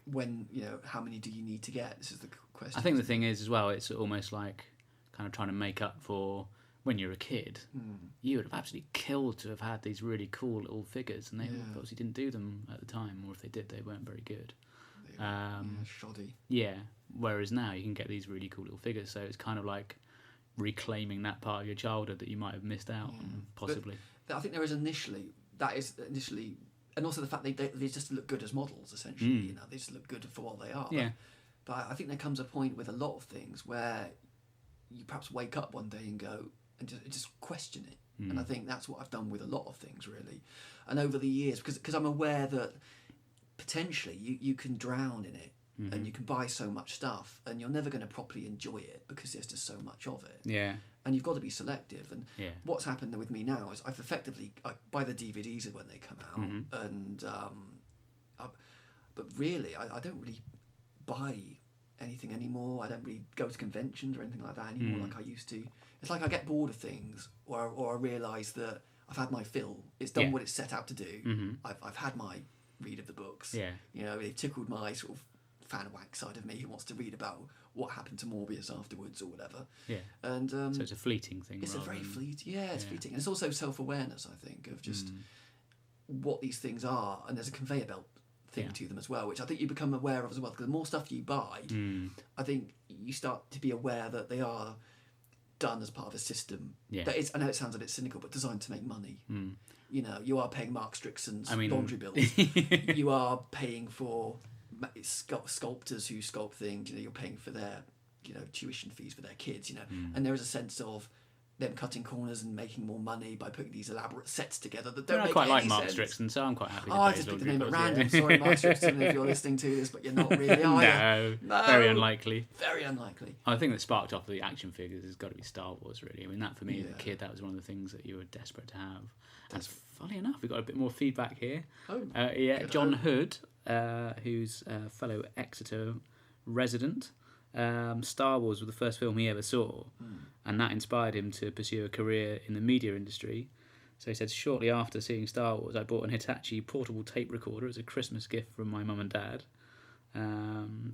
when how many do you need to get? This is the question. I think the thing is as well, it's almost like kind of trying to make up for when you're a kid. You would have absolutely killed to have had these really cool little figures, and they obviously didn't do them at the time, or if they did, they weren't very good. Shoddy. Yeah. Whereas now you can get these really cool little figures, so it's kind of like reclaiming that part of your childhood that you might have missed out on, possibly. But I think there is initially, and also the fact they just look good as models, essentially. They just look good for what they are. Yeah. But I think there comes a point with a lot of things where you perhaps wake up one day and go and just question it. And I think that's what I've done with a lot of things, really. And over the years, because I'm aware that potentially you can drown in it, and you can buy so much stuff, and you're never going to properly enjoy it because there's just so much of it. Yeah. And you've got to be selective. And what's happened with me now is I buy the DVDs when they come out, and but really I don't really buy anything anymore. I don't really go to conventions or anything like that anymore like I used to. It's like I get bored of things, or I realise that I've had my fill. It's done what it's set out to do. I've had my read of the books. Yeah. They've tickled my sort of fan whack side of me who wants to read about what happened to Morbius afterwards or whatever. Yeah. And so it's a fleeting thing. It's a very fleeting. Yeah, it's fleeting. And it's also self-awareness, I think, of just what these things are, and there's a conveyor belt thing to them as well, which I think you become aware of as well. Because the more stuff you buy, I think you start to be aware that they are done as part of a system that is, I know it sounds a bit cynical, but designed to make money. You are paying Mark Strickson's laundry bills. You are paying for sculptors who sculpt things. You're paying for their tuition fees for their kids. And there is a sense of them cutting corners and making more money by putting these elaborate sets together that don't make I quite any like Mark sense. Strickson, so I'm quite happy to I just picked the name at random. Sorry, Mark Strickson, if you're listening to this, but you're not really, are you? No, very unlikely. Very unlikely. I think that sparked off the action figures has got to be Star Wars, really. I mean, that for me as a kid, that was one of the things that you were desperate to have. And funny enough, we've got a bit more feedback here. John Hood, who's a fellow Exeter resident. Star Wars was the first film he ever saw, and that inspired him to pursue a career in the media industry. So he said, shortly after seeing Star Wars, I bought an Hitachi portable tape recorder as a Christmas gift from my mum and dad.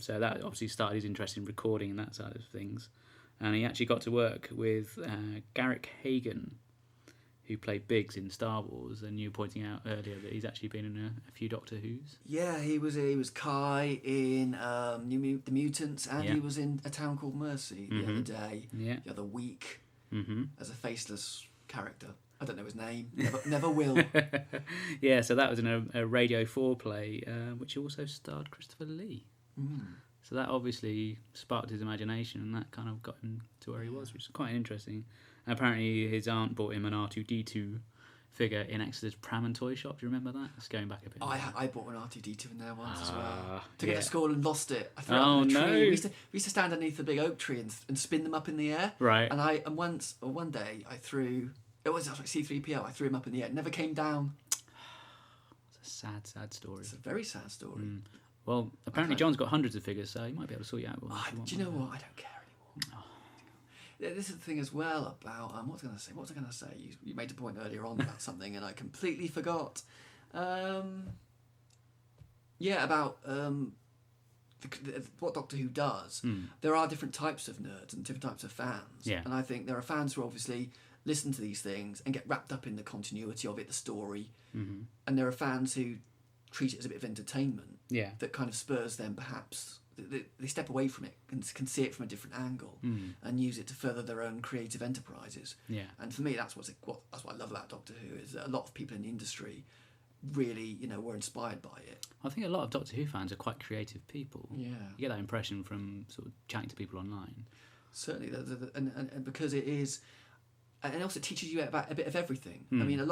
So that obviously started his interest in recording and that side of things. And he actually got to work with Garrick Hagan, who played Biggs in Star Wars, and you were pointing out earlier that he's actually been in a few Doctor Who's. Yeah, he was Kai in The Mutants, and he was in A Town Called Mercy the other day, the other week, as a faceless character. I don't know his name, never will. Yeah, so that was in a Radio 4 play, which also starred Christopher Lee. So that obviously sparked his imagination, and that kind of got him to where he was, which is quite interesting. And apparently his aunt bought him an R2-D2 figure in Exeter's Pram and Toy Shop. Do you remember that? It's going back a bit. I bought an R2-D2 in there once as well. Took it to school and lost it. I threw it up in a tree. No. We used to stand underneath the big oak tree and spin them up in the air. Right. And one day I threw, it was like C-3PO, I threw him up in the air. It never came down. It's a sad, sad story. It's a very sad story. Well, apparently John's got hundreds of figures, so he might be able to sort you out. Do you know what? I don't care anymore. This is the thing as well about what was I going to say? You made a point earlier on about something, and I completely forgot. About what Doctor Who does. There are different types of nerds and different types of fans, and I think there are fans who obviously listen to these things and get wrapped up in the continuity of it, the story, and there are fans who treat it as a bit of entertainment that kind of spurs them perhaps. They step away from it and can see it from a different angle and use it to further their own creative enterprises. And for me, that's what I love about Doctor Who, is that a lot of people in the industry really, were inspired by it. I think a lot of Doctor Who fans are quite creative people. Yeah, you get that impression from sort of chatting to people online. Certainly, and because it is, and also it teaches you about a bit of everything. I mean,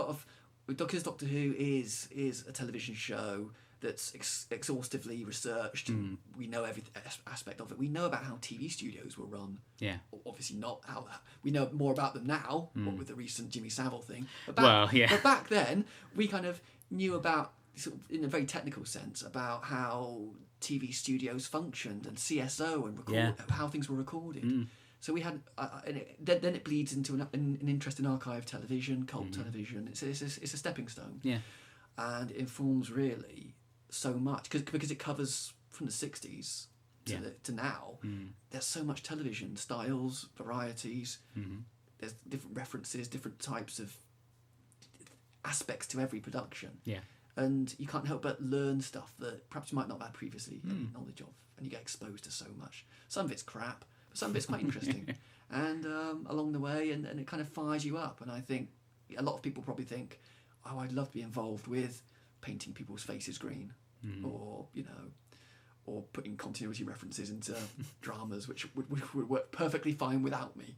because Doctor Who is a television show that's exhaustively researched. We know every aspect of it. We know about how TV studios were run. Yeah. Obviously not how we know more about them now, what with the recent Jimmy Savile thing. But back then, we kind of knew about, sort of, in a very technical sense, about how TV studios functioned and CSO and how things were recorded. So we had, then it bleeds into an interest in archive television, cult television. It's a stepping stone. Yeah. And it informs really so much because it covers from the 60s to now. There's so much television styles, varieties. There's different references, different types of aspects to every production. Yeah. And you can't help but learn stuff that perhaps you might not have had previously any knowledge of, and you get exposed to so much. Some of it's crap, but some of it's quite interesting. And along the way, and it kind of fires you up. And I think a lot of people probably think, oh, I'd love to be involved with painting people's faces green, or or putting continuity references into dramas, which would work perfectly fine without me.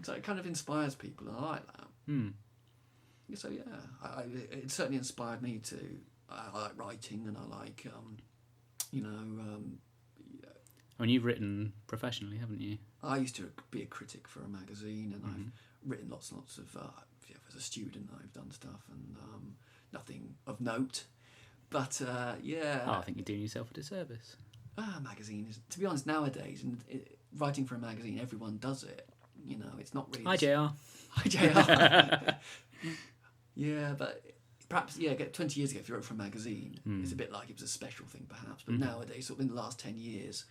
So it kind of inspires people, and I like that. So yeah, it certainly inspired me to. I like writing, and I like, I mean, you've written professionally, haven't you? I used to be a critic for a magazine, and I've written lots and lots of. As a student, I've done stuff, and nothing of note. But yeah. Oh, I think you're doing yourself a disservice. Magazine is, to be honest, nowadays, and writing for a magazine, everyone does it. It's not really. Hi, JR. Hi, JR. Yeah, but perhaps 20 years ago, if you wrote for a magazine, it's a bit like it was a special thing, perhaps. But nowadays, sort of in the last 10 years,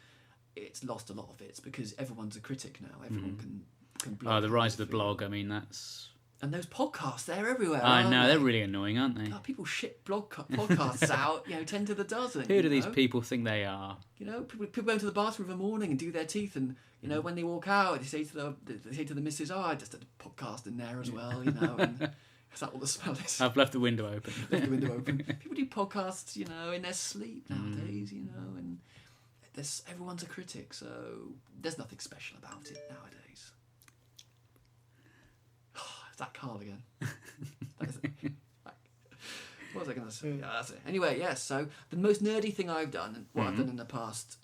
it's lost a lot of it. It's because everyone's a critic now. Everyone can blog. Oh, the rise of the blog. I mean, that's. And those podcasts, they're everywhere. I know, they're really annoying, aren't they? God, people ship podcasts out, 10 to the dozen. Who do these people think they are? People go into the bathroom in the morning and do their teeth, and when they walk out, they say to the missus, "Oh, I just did a podcast in there as well," and is that what the smell is? I've left the window open. Left the window open. People do podcasts, in their sleep nowadays, and everyone's a critic, so there's nothing special about it nowadays. That Carl again. What was I going to say? Yeah, that's it. Anyway, yes. So the most nerdy thing I've done, and what I've done in the past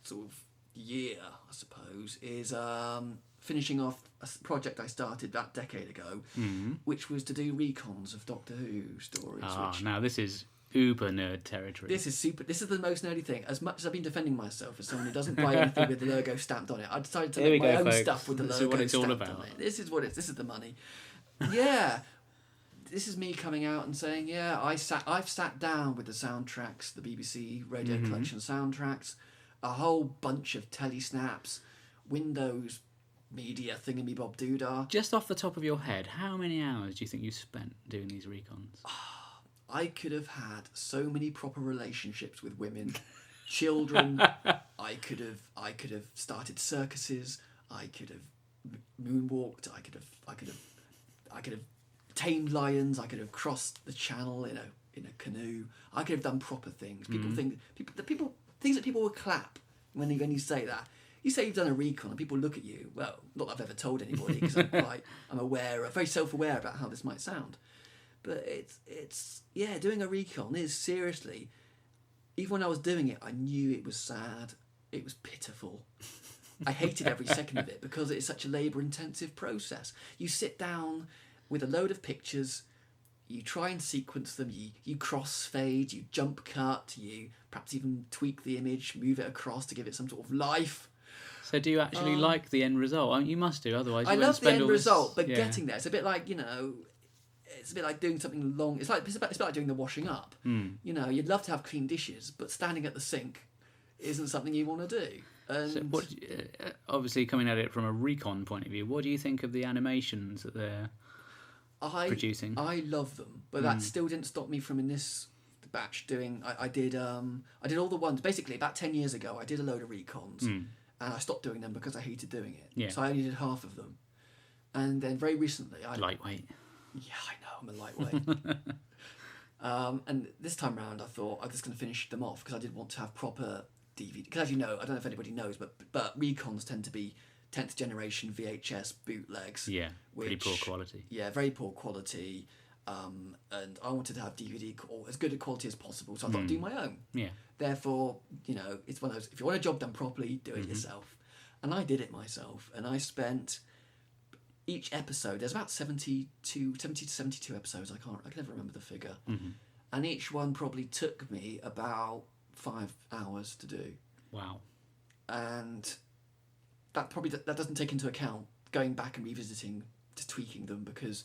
sort of year, I suppose, is finishing off a project I started that decade ago, which was to do recons of Doctor Who stories. Now this is uber nerd territory. This is super. This is the most nerdy thing. As much as I've been defending myself as someone who doesn't buy anything with the logo stamped on it, I decided to make my own stuff with the logo what it's stamped all about. on it. This is what it's. This is the money. Yeah, this is me coming out and saying, yeah, I've sat down with the soundtracks, the BBC Radio Collection soundtracks, a whole bunch of telesnaps, Windows Media thingamy-bob doodah. Just off the top of your head, how many hours do you think you spent doing these recons? I could have had so many proper relationships with women, children. I could have started circuses. I could have moonwalked. I could have tamed lions. I could have crossed the channel in a canoe. I could have done proper things. Things that people would clap when you say that. You say you've done a recon and people look at you. Well, not that I've ever told anybody because I'm aware, very self-aware about how this might sound. But it's doing a recon is seriously. Even when I was doing it, I knew it was sad. It was pitiful. I hated every second of it because it's such a labour-intensive process. You sit down with a load of pictures, you try and sequence them, you crossfade, you jump cut, you perhaps even tweak the image, move it across to give it some sort of life. So do you actually like the end result? I mean, you must do, otherwise you I wouldn't love the spend end all this... result, but getting there, it's a bit like, it's a bit like doing something long. It's a bit like doing the washing up. You'd love to have clean dishes, but standing at the sink isn't something you want to do. And So obviously, coming at it from a recon point of view, what do you think of the animations that they're producing? I love them, but that still didn't stop me from in this batch doing. I did all the ones basically about 10 years ago. I did a load of recons, and I stopped doing them because I hated doing it. Yeah. So I only did half of them, and then very recently, Lightweight. Yeah, I know, I'm a lightweight. And this time round, I thought I'm just going to finish them off because I did want to have proper DVD. Because as you know, I don't know if anybody knows, but recons tend to be 10th generation VHS bootlegs. Yeah, pretty poor quality. Yeah, very poor quality. And I wanted to have DVD or as good a quality as possible, so I thought I'd do my own. Yeah. Therefore, it's one of those, if you want a job done properly, do it yourself. And I did it myself, and I spent... Each episode, there's about 70 to 72 episodes. I can never remember the figure. And each one probably took me about 5 hours to do. Wow. And that doesn't take into account going back and revisiting, to tweaking them, because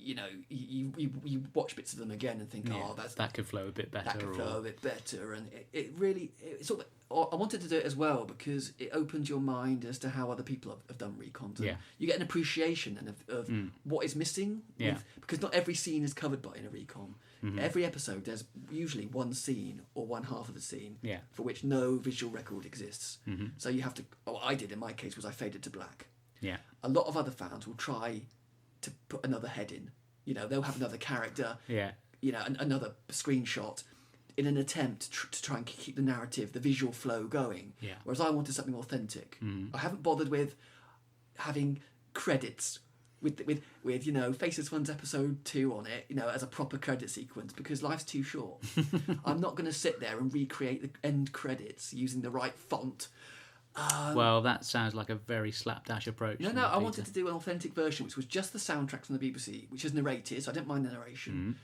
you watch bits of them again and think, that could flow a bit better. That could flow a bit better, and it really sort of. I wanted to do it as well because it opens your mind as to how other people have done recons. And you get an appreciation of what is missing. Because not every scene is covered in a recon. Mm-hmm. Every episode, there's usually one scene or one half of the scene for which no visual record exists. Mm-hmm. So you have to. What I did in my case was I faded to black. Yeah. A lot of other fans will try to put another head in. They'll have another character. Yeah. Another screenshot, in an attempt to try and keep the narrative, the visual flow going. Yeah. Whereas I wanted something authentic. Mm. I haven't bothered with having credits with Faceless One's episode 2 on it, as a proper credit sequence, because life's too short. I'm not going to sit there and recreate the end credits using the right font. Well, that sounds like a very slapdash approach. No, I wanted to do an authentic version, which was just the soundtrack from the BBC, which is narrated, so I didn't mind the narration,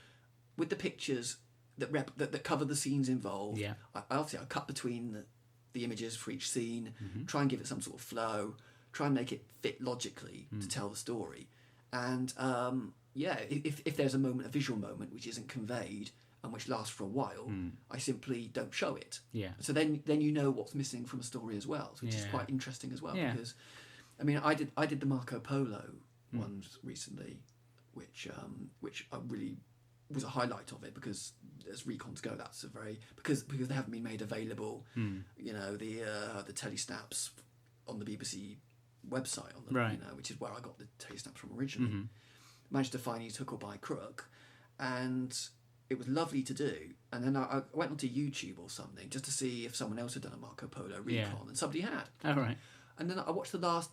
with the pictures that cover the scenes involved. Yeah. I cut between the images for each scene, try and give it some sort of flow, try and make it fit logically to tell the story. And if there's a visual moment which isn't conveyed and which lasts for a while, I simply don't show it. Yeah. So then you know what's missing from a story as well, which is quite interesting as well. Yeah. Because I did the Marco Polo ones recently, which I really was a highlight of it, because as recons go, that's a very because they haven't been made available. The telesnaps on the BBC website which is where I got the telesnaps from originally. Managed to find He's Hook or By Crook, and it was lovely to do. And then I went onto YouTube or something just to see if someone else had done a Marco Polo recon, and somebody had. Oh, right. And then I watched that's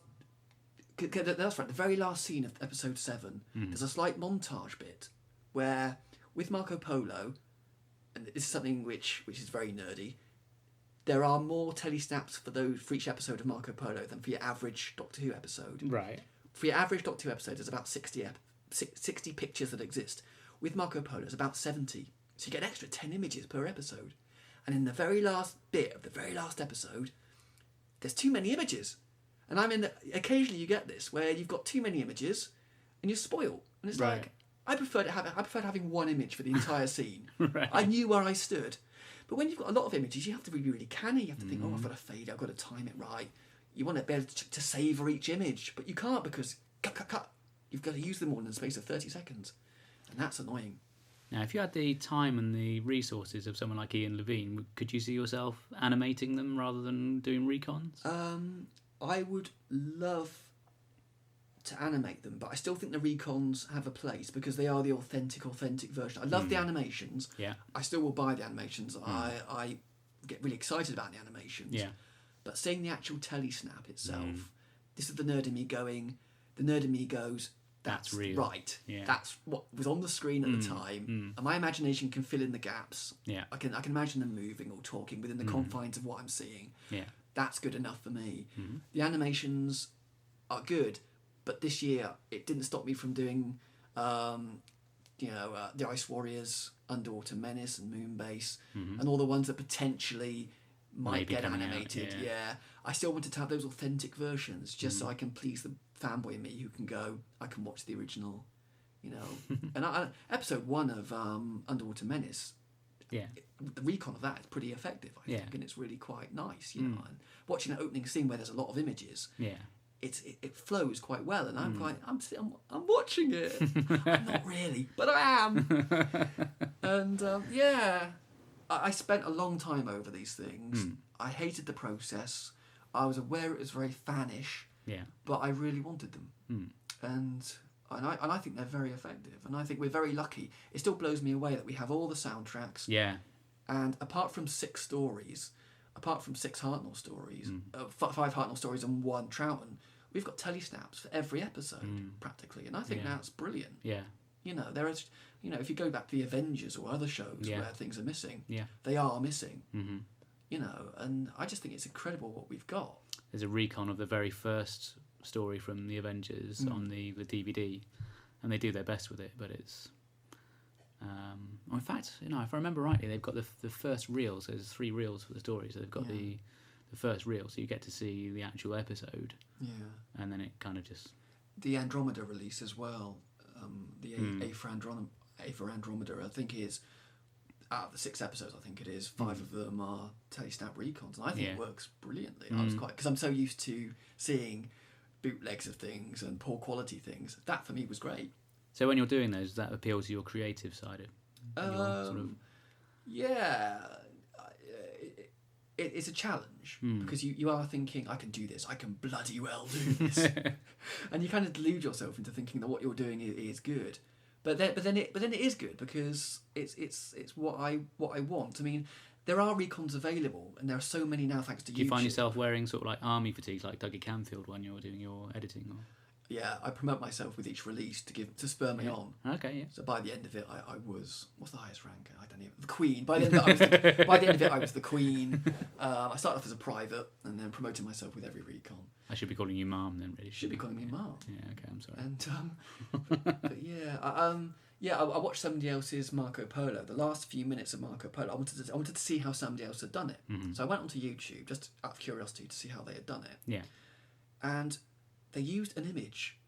right, the very last scene of episode 7. There's a slight montage bit where, with Marco Polo, and this is something which is very nerdy, there are more telesnaps for each episode of Marco Polo than for your average Doctor Who episode. Right. For your average Doctor Who episode, there's about 60 pictures that exist. With Marco Polo, it's about 70. So you get an extra 10 images per episode. And in the very last bit of the very last episode, there's too many images. And occasionally you get this, where you've got too many images and you're spoiled. And it's like, I preferred having one image for the entire scene. Right. I knew where I stood. But when you've got a lot of images, you have to be really canny. You have to think, I've got to fade, I've got to time it right. You want to be able to savour each image, but you can't, because cut. You've got to use them all in the space of 30 seconds. And that's annoying. Now, if you had the time and the resources of someone like Ian Levine, could you see yourself animating them rather than doing recons? I would love to animate them, but I still think the recons have a place because they are the authentic version. I love the animations. Yeah. I still will buy the animations. I get really excited about the animations. Yeah. But seeing the actual telesnap itself, this is the nerd in me going, the nerd in me goes, that's real. Right. Yeah. That's what was on the screen at the time. And my imagination can fill in the gaps. Yeah. I can imagine them moving or talking within the confines of what I'm seeing. Yeah. That's good enough for me. The animations are good, but this year it didn't stop me from doing the Ice Warriors, Underwater Menace and Moonbase, and all the ones that potentially might get animated. Yeah. I still wanted to have those authentic versions just so I can please the fanboy in me who can go, I can watch the original, and episode 1 of Underwater Menace, the recon of that is pretty effective, I think, and it's really quite nice, and watching that opening scene where there's a lot of images, it flows quite well, and I'm watching it. I'm not really, but I am. And I spent a long time over these things. I hated the process. I was aware it was very fanish. Yeah. But I really wanted them. And I think they're very effective. And I think we're very lucky. It still blows me away that we have all the soundtracks. Yeah. And apart from 6 Hartnell stories, 5 Hartnell stories and 1 Troughton, we've got telesnaps for every episode practically. And I think that's brilliant. Yeah. There is, if you go back to the Avengers or other shows where things are missing, they are missing. And I just think it's incredible what we've got. There's a recon of the very first story from the Avengers on the DVD, and they do their best with it, but it's in fact, if I remember rightly, they've got the first reel, so there's 3 reels for the story, so they've got the first reel, so you get to see the actual episode, and then it kind of just... The Andromeda release as well, the Aether Andromeda. I think is out of the 6 episodes. I think it is 5 of them are telestab recons, and I think it works brilliantly. I was because I'm so used to seeing bootlegs of things and poor quality things. That for me was great. So when you're doing those, does that appeal to your creative side Yeah. It's a challenge because you are thinking, I can do this, I can bloody well do this, and you kind of delude yourself into thinking that what you're doing is good, but then it is good because it's what I want. I mean, there are recons available, and there are so many now thanks to YouTube. Do you find yourself wearing sort of like army fatigues like Dougie Camfield when you're doing your editing? Or? Yeah, I promote myself with each release to spur me on. Okay, yeah. So by the end of it, I was, what's the highest rank? I don't even, the Queen. By the end of it, I was the Queen. I started off as a private and then promoted myself with every recon. I should be calling you Mom then, really. Should be calling me Mom. Yeah, okay, I'm sorry. And but yeah, I watched somebody else's Marco Polo. The last few minutes of Marco Polo, I wanted to see how somebody else had done it. So I went onto YouTube just out of curiosity to see how they had done it. Yeah. And they used an image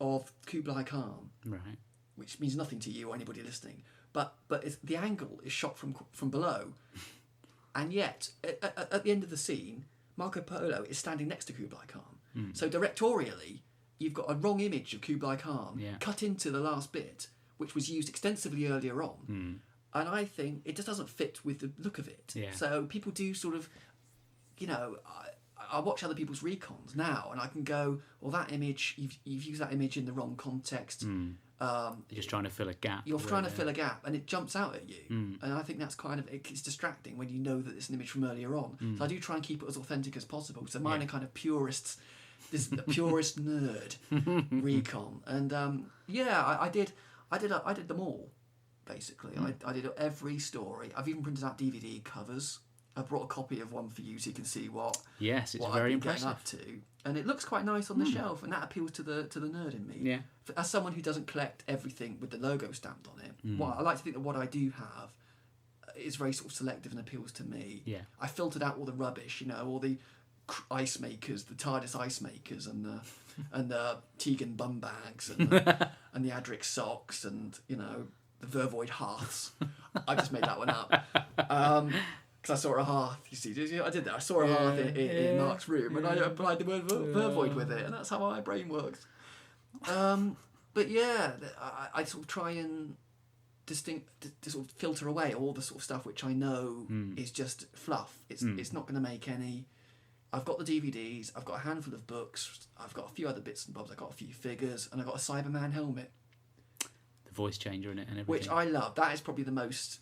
of Kublai Khan, right, which means nothing to you or anybody listening. But the angle is shot from below, and yet at the end of the scene, Marco Polo is standing next to Kublai Khan. So directorially, you've got a wrong image of Kublai Khan cut into the last bit, which was used extensively earlier on. And I think it just doesn't fit with the look of it. Yeah. So people do sort of, I watch other people's recons now, and I can go, well, that image, you've used that image in the wrong context. You're just trying to fill a gap. You're trying to fill a gap, and it jumps out at you. And I think that's it's distracting when you know that it's an image from earlier on. So I do try and keep it as authentic as possible. So mine are kind of purists, a purist nerd recon. And I did them all, basically. I did every story. I've even printed out DVD covers. I brought a copy of one for you so you can see what it's what very I've been impressive. getting up to, and it looks quite nice on the shelf, and that appeals to the nerd in me. Yeah. As someone who doesn't collect everything with the logo stamped on it, I like to think that what I do have is very sort of selective and appeals to me. Yeah. I filtered out all the rubbish, all the ice makers, the TARDIS ice makers, and the Tegan bum bags, and and the Adric socks, and the Vervoid hearths. I just made that one up. Because I saw a hearth, you see, I did that. I saw a hearth in Mark's room, and I applied the word vervoid with it, and that's how my brain works. But yeah, I sort of try and to sort of filter away all the sort of stuff which I know is just fluff. It's not going to make any. I've got the DVDs, I've got a handful of books, I've got a few other bits and bobs, I've got a few figures, and I've got a Cyberman helmet. The voice changer in it and everything. Which I love. That is probably the most.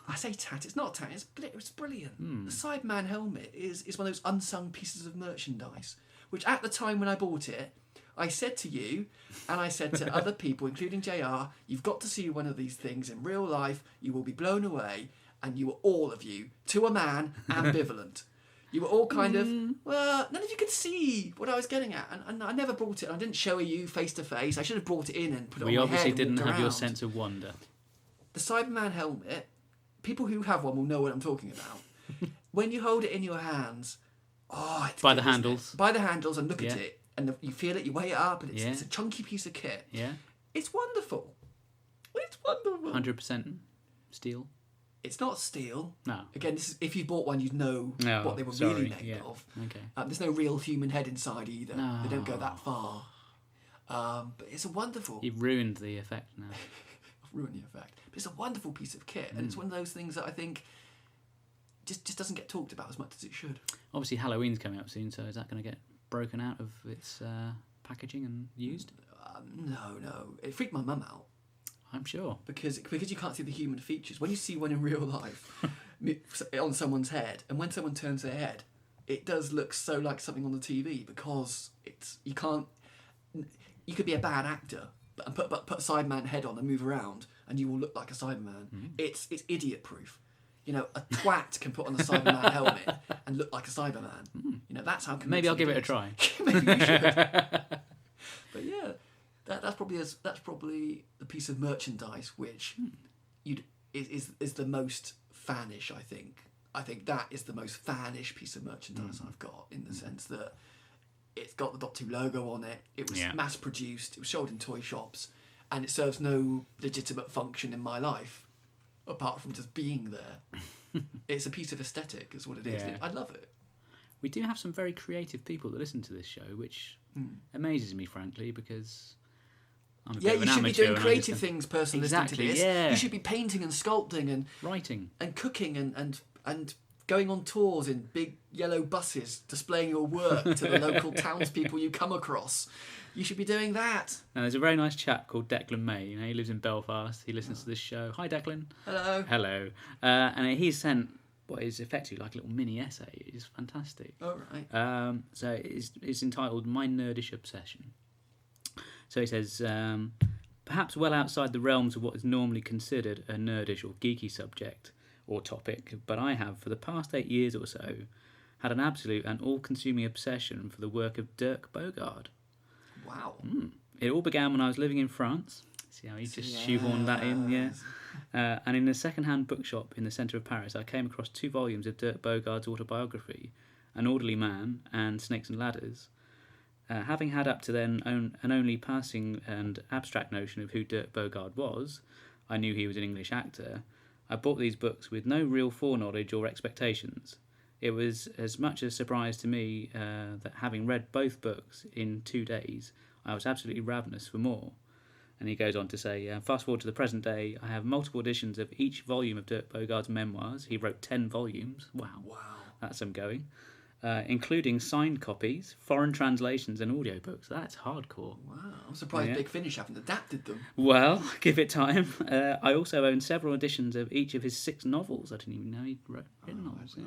I say tat, it's not tat, it's brilliant. The Cyberman helmet is one of those unsung pieces of merchandise, which at the time when I bought it, I said to you, and I said to other people, including JR, you've got to see one of these things in real life, you will be blown away, and you were all of you, to a man, ambivalent. You were all kind of, well, none of you could see what I was getting at, and I never brought it, I didn't show you face to face, I should have brought it in and put it on my head. We obviously didn't have your around. sense of wonder. The Cyberman helmet, people who have one will know what I'm talking about. When you hold it in your hands, it's by good, the handles. By the handles, and look at it, and you feel it, you weigh it up, and it's, Yeah. it's a chunky piece of kit. Yeah. It's wonderful. It's wonderful. 100% steel. It's not steel. No. Again, this is, if you bought one, you'd know what they were really made of. Okay. There's no real human head inside either. No. They don't go that far. But it's a wonderful. You've ruined the effect now. I've ruined the effect. But it's a wonderful piece of kit, and it's one of those things that I think just doesn't get talked about as much as it should. Obviously, Halloween's coming up soon, so is that going to get broken out of its packaging and used? No. It freaked my mum out. I'm sure. Because you can't see the human features. When you see one in real life on someone's head, and when someone turns their head, it does look so like something on the TV because you could be a bad actor and put a Cyberman head on and move around, and you will look like a Cyberman. It's idiot proof. A twat can put on a Cyberman helmet and look like a Cyberman. That's how. Maybe I'll give it a try. Maybe you should. But yeah. That's probably the piece of merchandise which is the most fanish. I think that is the most fanish piece of merchandise I've got, in the sense that it's got the Dot 2 logo on it. It was mass produced. It was sold in toy shops, and it serves no legitimate function in my life apart from just being there. It's a piece of aesthetic, is what it is. Yeah. I love it. We do have some very creative people that listen to this show, which amazes me, frankly, because I'm a bit of an you should be amateur doing and I creative just things, person Exactly, listening to this. yeah. You should be painting and sculpting and writing. and cooking and going on tours in big yellow buses, displaying your work to the local townspeople you come across. You should be doing that. Now, there's a very nice chap called Declan May. You know, he lives in Belfast. He listens to this show. Hi, Declan. Hello. Hello. And he sent what is effectively like a little mini essay. It's fantastic. All right. So it's entitled My Nerdish Obsession. So he says, perhaps well outside the realms of what is normally considered a nerdish or geeky subject or topic, but I have, for the past 8 years or so, had an absolute and all-consuming obsession for the work of Dirk Bogarde. Wow. It all began when I was living in France. See how he just shoehorned that in, yeah. And in a second-hand bookshop in the centre of Paris, I came across 2 volumes of Dirk Bogarde's autobiography, An Orderly Man and Snakes and Ladders. Having had up to then an only passing and abstract notion of who Dirk Bogarde was, I knew he was an English actor, I bought these books with no real foreknowledge or expectations. It was as much a surprise to me that having read both books in 2 days, I was absolutely ravenous for more. And he goes on to say, fast forward to the present day, I have multiple editions of each volume of Dirk Bogarde's memoirs. He wrote 10 volumes. Wow. That's some going. Including signed copies, foreign translations and audiobooks. That's hardcore. Wow. I'm surprised Big Finish haven't adapted them. Well, give it time. I also own several editions of each of his 6 novels. I didn't even know he'd written novels.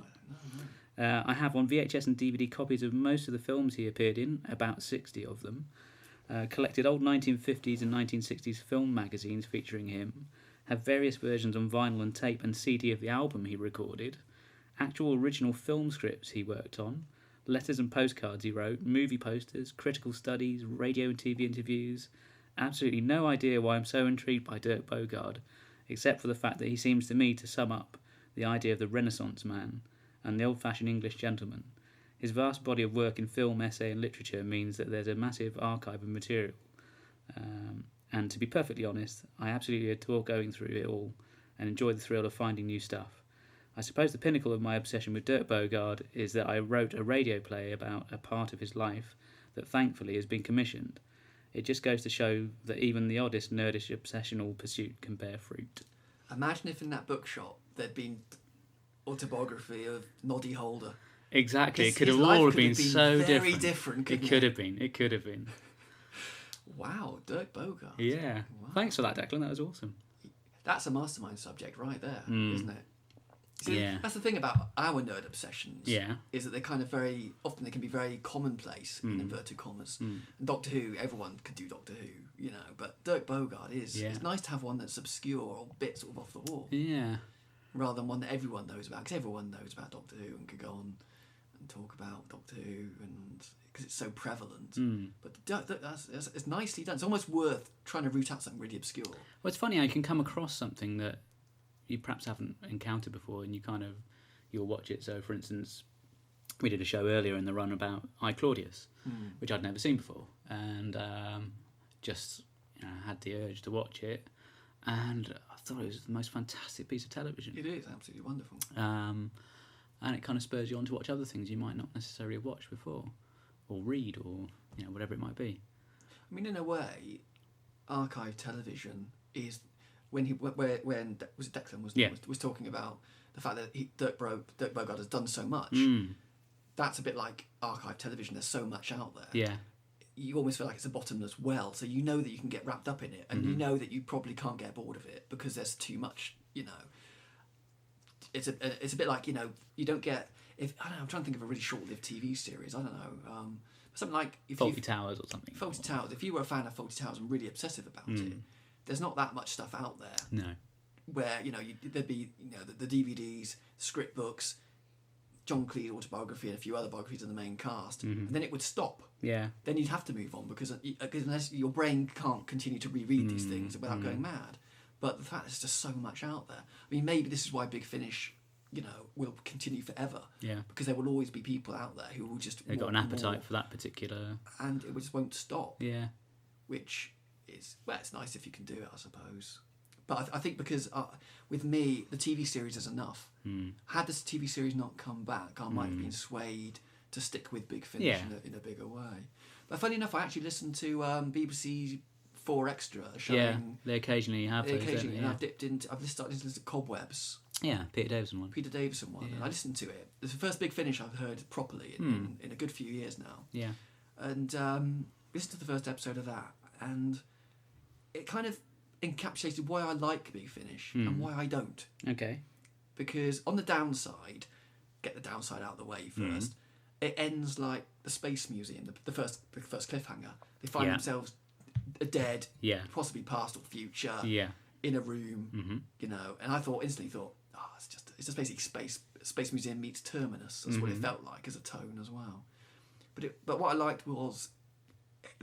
I have on VHS and DVD copies of most of the films he appeared in, about 60 of them. Collected old 1950s and 1960s film magazines featuring him. Have various versions on vinyl and tape and CD of the album he recorded. Actual original film scripts he worked on, letters and postcards he wrote, movie posters, critical studies, radio and TV interviews. Absolutely no idea why I'm so intrigued by Dirk Bogarde, except for the fact that he seems to me to sum up the idea of the Renaissance man and the old-fashioned English gentleman. His vast body of work in film, essay and literature means that there's a massive archive of material. And to be perfectly honest, I absolutely adore going through it all and enjoy the thrill of finding new stuff. I suppose the pinnacle of my obsession with Dirk Bogarde is that I wrote a radio play about a part of his life that thankfully has been commissioned. It just goes to show that even the oddest nerdish obsessional pursuit can bear fruit. Imagine if in that bookshop there'd been autobiography of Noddy Holder. Exactly, it could have all been so very different. It could have been. It could have been. Wow, Dirk Bogarde. Yeah. Wow. Thanks for that, Declan. That was awesome. That's a mastermind subject right there, isn't it? See, Yeah. That's the thing about our nerd obsessions. Yeah. Is that they're kind of very often they can be very commonplace in inverted commas. And Doctor Who, everyone could do Doctor Who, you know, but Dirk Bogarde is. Yeah. It's nice to have one that's obscure or a bit sort of off the wall, Yeah. rather than one that everyone knows about. Because everyone knows about Doctor Who and could go on and talk about Doctor Who, and because it's so prevalent. But it's nicely done. It's almost worth trying to root out something really obscure. Well, it's funny how you can come across something that you perhaps haven't encountered before, and you'll watch it. So, for instance, we did a show earlier in the run about I, Claudius, which I'd never seen before, and just had the urge to watch it, and I thought it was the most fantastic piece of television. It is absolutely wonderful. And it kind of spurs you on to watch other things you might not necessarily have watched before, or read, or whatever it might be. I mean, in a way, archive television is when was it Declan was talking about the fact that Dirk Bogarde has done so much. That's a bit like archive television. There's so much out there. Yeah. You almost feel like it's a bottomless well. So you know that you can get wrapped up in it, and you know that you probably can't get bored of it because there's too much. It's a bit like you don't get I'm trying to think of a really short-lived TV series. I don't know. Something like Fawlty Towers or something. Fawlty Towers. If you were a fan of Fawlty Towers and really obsessive about it, there's not that much stuff out there. No. Where there'd be the DVDs, script books, John Cleese autobiography, and a few other biographies of the main cast, and then it would stop. Yeah. Then you'd have to move on because unless your brain can't continue to reread these things without going mad. But the fact there's just so much out there. I mean, maybe this is why Big Finish, will continue forever. Yeah. Because there will always be people out there who will just They've got an appetite for that particular. and it just won't stop. Yeah. Which it's nice if you can do it, I suppose. But I think because with me, the TV series is enough. Had this TV series not come back, I might have been swayed to stick with Big Finish in a bigger way. But funny enough, I actually listened to BBC 4 Extra showing. Yeah, they occasionally have those. Occasionally, and Yeah. I've started to listen to Cobwebs. Yeah, Peter Davison one. And I listened to it. It's the first Big Finish I've heard properly in a good few years now. Yeah. And listened to the first episode of that, and it kind of encapsulated why I like Big Finish and why I don't. Okay. Because on the downside, get the downside out of the way first. It ends like the Space Museum, the first cliffhanger. They find themselves dead, possibly past or future, in a room, you know. And I instantly thought, it's just basically Space Museum meets Terminus. That's what it felt like as a tone as well. But what I liked was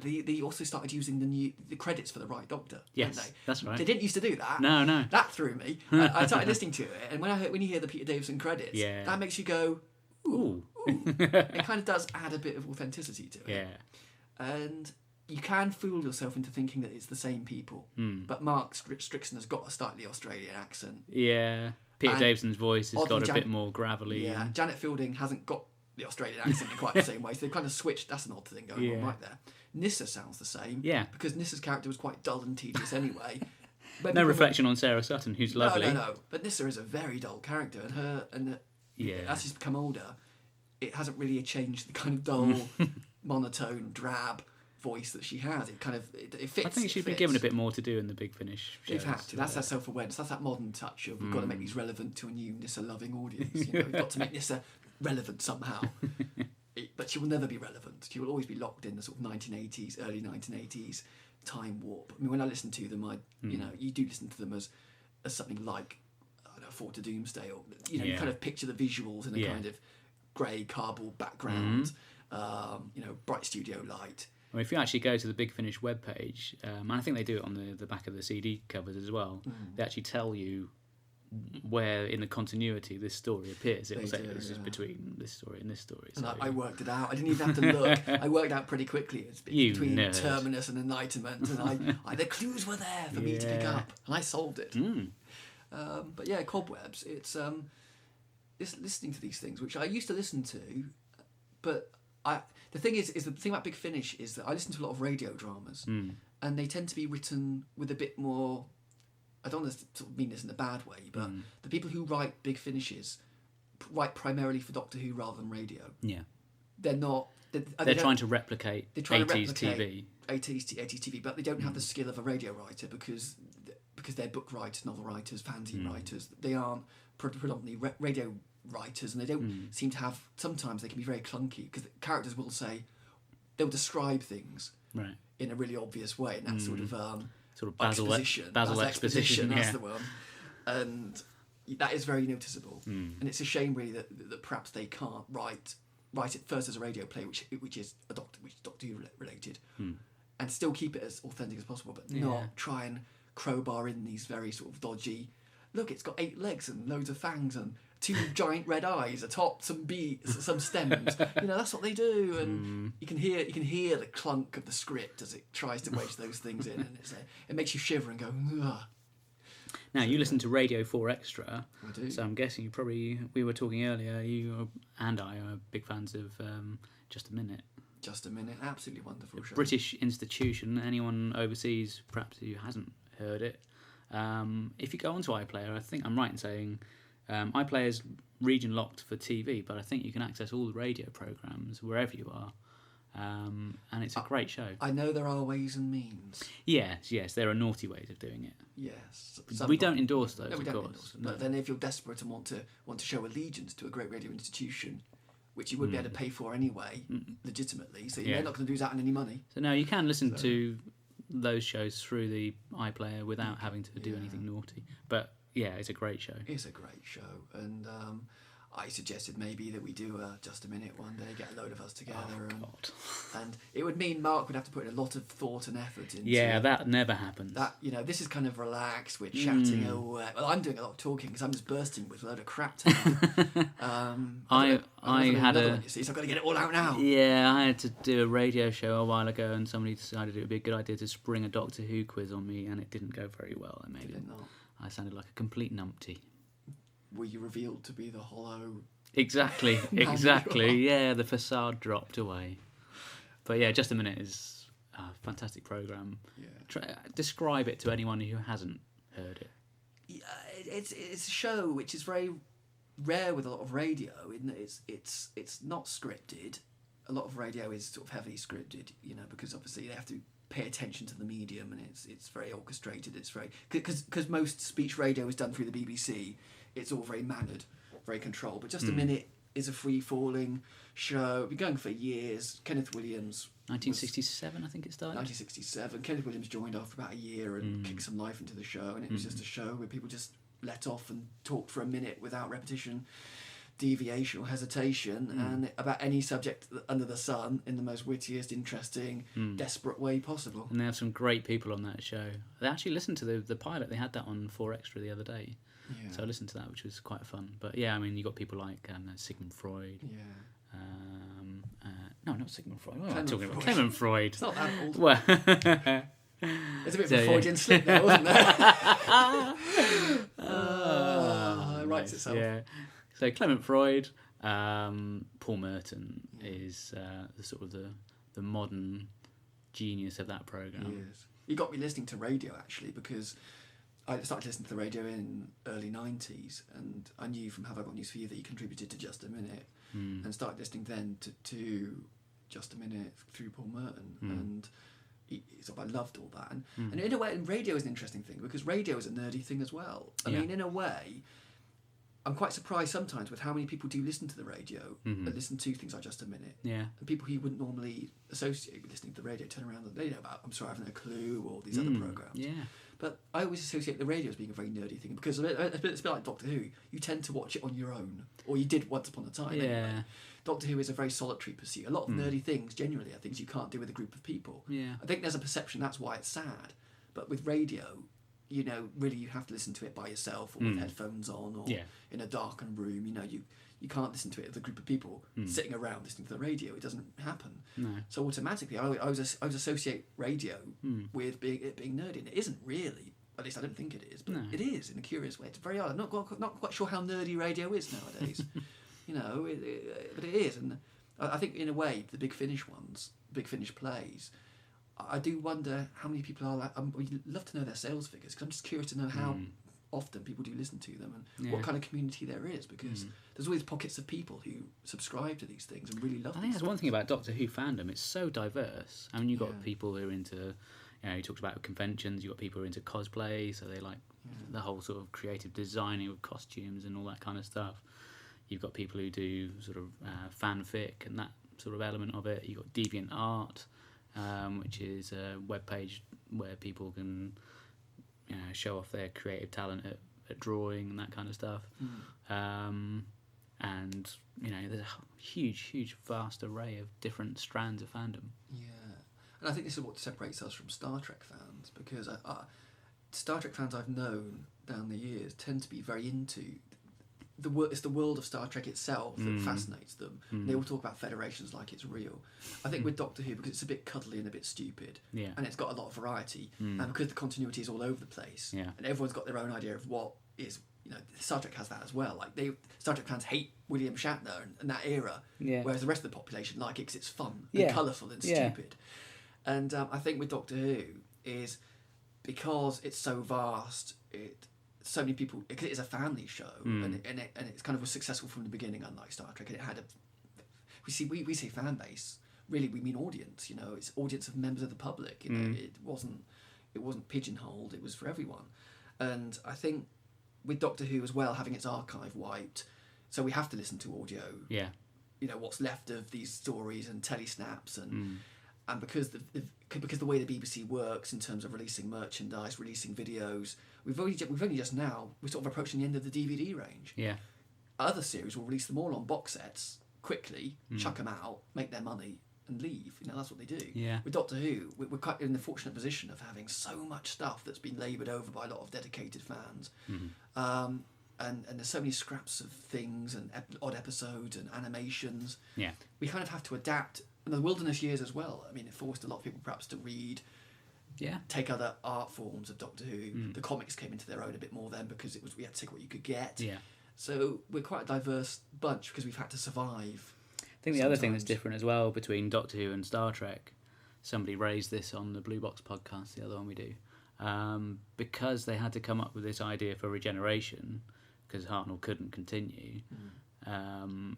they also started using the credits for the right Doctor. Yes, didn't they? that's right. They didn't used to do that. No. That threw me. I started listening to it, and when you hear the Peter Davison credits, that makes you go, ooh. It kind of does add a bit of authenticity to it. Yeah. And you can fool yourself into thinking that it's the same people. But Mark Strickson has got a slightly Australian accent. Yeah. Peter Davison's voice has got a bit more gravelly. Yeah. Janet Fielding hasn't got the Australian accent in quite the same way, so they've kind of switched. That's an odd thing going on right there. Nissa sounds the same. Yeah. Because Nissa's character was quite dull and tedious anyway. No reflection on Sarah Sutton, who's lovely. No. But Nissa is a very dull character, and as she's become older, it hasn't really changed the kind of dull, monotone, drab voice that she has. It kind of it fits. I think she's been given a bit more to do in the Big Finish shows. They've had to. That's that self-awareness. That's that modern touch of we've got to make these relevant to a new Nissa-loving audience. You know, we've got to make Nissa relevant somehow. But she will never be relevant. She will always be locked in the sort of 1980s, early 1980s time warp. I mean, when I listen to them, you do listen to them as something like, I don't know, Fort to Doomsday, or you kind of picture the visuals in a kind of grey cardboard background, bright studio light. Well, if you actually go to the Big Finish webpage, and I think they do it on the back of the CD covers as well, they actually tell you where in the continuity this story appears. It will say this is between this story and this story. And so, I worked it out. I didn't even have to look. I worked it out pretty quickly. It's between Terminus and Enlightenment, and the clues were there for me to pick up, and I solved it. But yeah, Cobwebs. It's listening to these things, which I used to listen to, but the thing is the thing about Big Finish is that I listen to a lot of radio dramas, and they tend to be written with a bit more. I don't want to sort of mean this in a bad way, but the people who write Big Finishes write primarily for Doctor Who rather than radio. Yeah. They're not. They're trying to replicate 80s TV. 80s TV, but they don't have the skill of a radio writer because they're book writers, novel writers, fanzine writers. They aren't predominantly radio writers, and they don't seem to have. Sometimes they can be very clunky because characters will say they'll describe things in a really obvious way, and that's sort of Basil exposition. That's the one, and that is very noticeable. And it's a shame really that perhaps they can't write it first as a radio play, which is Doctor Who related, and still keep it as authentic as possible, but not try and crowbar in these very sort of dodgy. Look, it's got 8 legs and loads of fangs and 2 giant red eyes atop some beats, some stems. That's what they do, and you can hear the clunk of the script as it tries to wedge those things in, and it makes you shiver and go. Ugh. Now you listen to Radio 4 Extra. I do. So I'm guessing we were talking earlier. You and I are big fans of Just a Minute. Just a Minute, absolutely wonderful show. British institution. Anyone overseas perhaps who hasn't heard it. If you go onto iPlayer, I think I'm right in saying iPlayer is region locked for TV, but I think you can access all the radio programmes wherever you are, and it's a great show. I know there are ways and means. Yes, there are naughty ways of doing it. Yes, we don't endorse those. No, we of don't course. endorse them. But then, if you're desperate and want to show allegiance to a great radio institution, which you wouldn't be able to pay for anyway, legitimately, so you're not going to lose out on any money. So no, you can listen to those shows through the iPlayer without having to do anything naughty. But yeah, it's a great show. It's a great show, and I suggested maybe that we do just a minute one day, get a load of us together, and it would mean Mark would have to put in a lot of thought and effort into. Yeah, that never happens. That this is kind of relaxed. We're chatting. Well, I'm doing a lot of talking because I'm just bursting with a load of crap tonight. I had another one, you see, so I've got to get it all out now. Yeah, I had to do a radio show a while ago, and somebody decided it would be a good idea to spring a Doctor Who quiz on me, and it didn't go very well. I sounded like a complete numpty. Were you revealed to be the hollow? Exactly. Yeah, the facade dropped away. But yeah, Just a Minute is a fantastic programme. Yeah. Describe it to anyone who hasn't heard it. Yeah, it's a show which is very rare with a lot of radio. It's not scripted. A lot of radio is sort of heavily scripted, because obviously they have to pay attention to the medium, and it's very orchestrated. It's very because most speech radio is done through the BBC. It's all very mannered, very controlled. But Just a Minute is a free-falling show. Been going for years. Kenneth Williams. 1967, I think it started. 1967. Kenneth Williams joined after about a year and kicked some life into the show, and it was just a show where people just let off and talked for a minute without repetition, deviation or hesitation, and about any subject under the sun in the most wittiest, interesting, desperate way possible. And they have some great people on that show. They actually listened to the pilot. They had that on 4 Extra the other day. Yeah. So I listened to that, which was quite fun. But yeah, I mean, you got people like Sigmund Freud. Yeah. No, not Sigmund Freud. What am I talking about? Clement Freud. It's not that old. Well, there's a bit of a Freudian slip there, wasn't there? It writes itself. Yeah. So Clement Freud, Paul Merton is the sort of the modern genius of that programme. He is. He got me listening to radio actually, because I started listening to the radio in early 90s, and I knew from Have I Got News For You that he contributed to Just a Minute, and started listening then to Just a Minute through Paul Merton, and I loved all that. And in a way, and radio is an interesting thing, because radio is a nerdy thing as well. I mean, in a way, I'm quite surprised sometimes with how many people do listen to the radio and listen to things like Just a Minute. Yeah. And people who you wouldn't normally associate with listening to the radio turn around and they know about I'm Sorry I Haven't a Clue or these other programmes. Yeah. But I always associate the radio as being a very nerdy thing, because it's a bit like Doctor Who. You tend to watch it on your own, or you did once upon a time. Yeah. Anyway. Doctor Who is a very solitary pursuit. A lot of nerdy things, genuinely, are things you can't do with a group of people. Yeah. I think there's a perception that's why it's sad. But with radio, really you have to listen to it by yourself, or with headphones on, or in a darkened room. You can't listen to it with a group of people sitting around listening to the radio. It doesn't happen. No. So automatically, I always associate radio with it being nerdy, and it isn't really. At least I don't think it is, but it is in a curious way. It's very odd. I'm not quite sure how nerdy radio is nowadays. But it is, and I think in a way the Big Finish plays. I do wonder how many people are like. We'd love to know their sales figures, because I'm just curious to know how often people do listen to them, and what kind of community there is, because there's always pockets of people who subscribe to these things and really love. I think that's one thing about Doctor Who fandom. It's so diverse. I mean, you've got people who are into, you talked about conventions. You've got people who are into cosplay, so they like the whole sort of creative designing of costumes and all that kind of stuff. You've got people who do sort of fanfic and that sort of element of it. You've got Deviant Art, which is a webpage where people can show off their creative talent at drawing and that kind of stuff. And there's a huge vast array of different strands of fandom. Yeah, and I think this is what separates us from Star Trek fans, because Star Trek fans I've known down the years tend to be very into it's the world of Star Trek itself that fascinates them. They all talk about Federations like it's real. I think with Doctor Who, because it's a bit cuddly and a bit stupid, and it's got a lot of variety, and because the continuity is all over the place, and everyone's got their own idea of what is, Star Trek has that as well. Like Star Trek fans hate William Shatner and that era, whereas the rest of the population like it because it's fun and colourful and stupid. And I think with Doctor Who is because it's so vast, so many people, because it is a family show, and it's kind of was successful from the beginning, unlike Star Trek. And it had we say fan base, really we mean audience. It's audience of members of the public. It wasn't pigeonholed. It was for everyone. And I think with Doctor Who as well, having its archive wiped, so we have to listen to audio. Yeah. What's left of these stories and telesnaps and because the way the BBC works in terms of releasing merchandise, releasing videos, we're sort of approaching the end of the DVD range. Yeah. other series will release them all on box sets quickly, chuck them out, make their money, and leave. That's what they do. Yeah. With Doctor Who, we're quite in the fortunate position of having so much stuff that's been laboured over by a lot of dedicated fans. And there's so many scraps of things and odd episodes and animations. Yeah. We kind of have to adapt. And the wilderness years as well. I mean, it forced a lot of people perhaps to read, take other art forms of Doctor Who. The comics came into their own a bit more then because we had to take what you could get. Yeah. So we're quite a diverse bunch because we've had to survive. I think the other thing that's different as well between Doctor Who and Star Trek, somebody raised this on the Blue Box podcast, the other one we do, because they had to come up with this idea for regeneration, because Hartnell couldn't continue.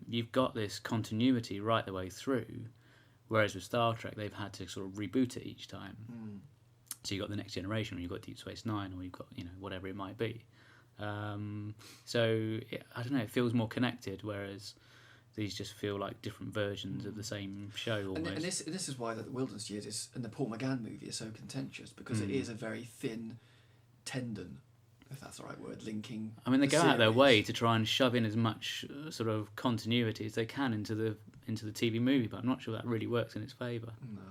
You've got this continuity right the way through, whereas with Star Trek they've had to sort of reboot it each time. So you've got the Next Generation, or you've got Deep Space Nine, or you've got whatever it might be. So I don't know, it feels more connected, whereas these just feel like different versions of the same show almost. And this is why the Wilderness Years and the Paul McGann movie is so contentious, because it is a very thin tendon, if that's the right word, linking. I mean, they go out their way to try and shove in as much sort of continuity as they can into the TV movie, but I'm not sure that really works in its favour. No.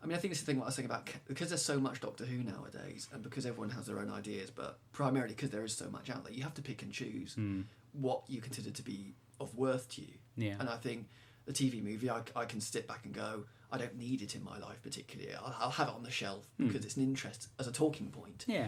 I mean, I think it's the thing what I was saying about, because there's so much Doctor Who nowadays, and because everyone has their own ideas, but primarily because there is so much out there, you have to pick and choose what you consider to be of worth to you. Yeah. And I think the TV movie, I can sit back and go, I don't need it in my life particularly. I'll have it on the shelf because it's an interest as a talking point. Yeah.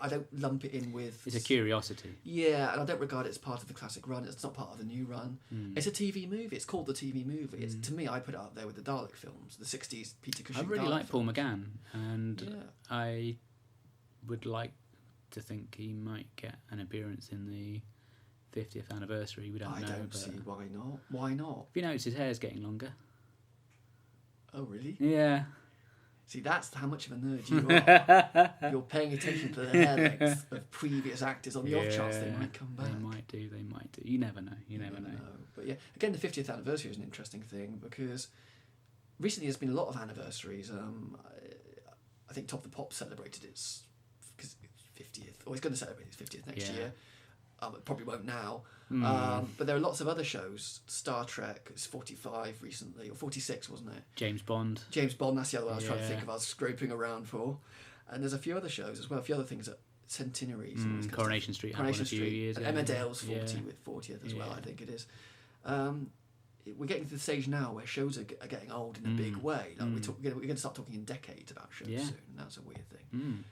I don't lump it in with. It's a curiosity. Yeah, and I don't regard it as part of the classic run. It's not part of the new run. It's a TV movie. It's called the TV movie. It's, to me, I put it up there with the Dalek films, the 60s Peter Cushing. I really Dalek like Paul films. McGann, and I would like to think he might get an appearance in the 50th anniversary. We don't know. I don't see why not. Why not? Have you noticed his hair's getting longer? Oh, really? Yeah. See, that's how much of a nerd you are. You're paying attention to the hair length of previous actors. On the off chance they might come back. They might do. You never know. You never know. But yeah, again, the 50th anniversary is an interesting thing because recently there's been a lot of anniversaries. I think Top of the Pops celebrated its 50th, or it's going to celebrate its 50th next year. It probably won't now. But there are lots of other shows. Star Trek is 45 recently, or 46, wasn't it? James Bond, that's the other one I was trying to think of. I was scraping around for. And there's a few other shows as well, a few other things at centenaries. And all this kind of Coronation stuff. Street. Coronation Street. Street. Years and ago. Emmerdale's 40 with 40th as well, I think it is. We're getting to the stage now where shows are getting old in a big way. Like we're going to start talking in decades about shows soon. And that's a weird thing.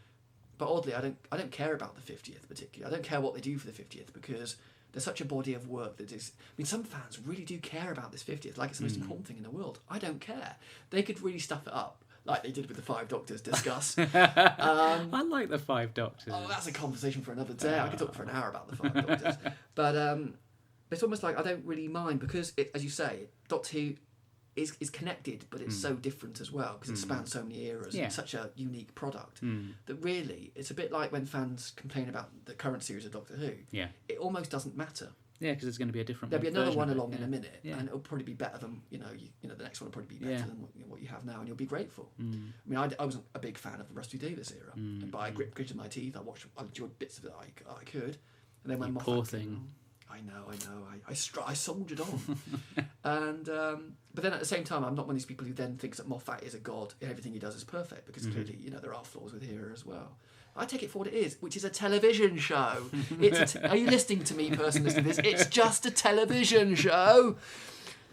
But oddly, I don't care about the 50th particularly. I don't care what they do for the 50th because there's such a body of work that is. I mean, some fans really do care about this 50th, like it's the most important thing in the world. I don't care. They could really stuff it up, like they did with the Five Doctors. Discuss. I like the Five Doctors. Oh, that's a conversation for another day. I could talk for an hour about the Five Doctors. But it's almost like I don't really mind because, as you say, Doctor Who is connected, but it's so different as well because it spans so many eras and it's such a unique product that really it's a bit like when fans complain about the current series of Doctor Who. Yeah. It almost doesn't matter. Yeah, because there's going to be a different. There'll be another one version along of it, in a minute, yeah. and it'll probably be better than the next one will probably be better than what you have now, and you'll be grateful. I mean, I wasn't a big fan of the Rusty Davies era, but I gritted my teeth. I enjoyed bits of it I could, and then when Moffat poor came thing. along, I soldiered on, and but then at the same time, I'm not one of these people who then thinks that Moffat is a god. Everything he does is perfect because clearly, there are flaws with Hera as well. I take it for what it is, which is a television show. Are you listening to me, person listening to this? It's just a television show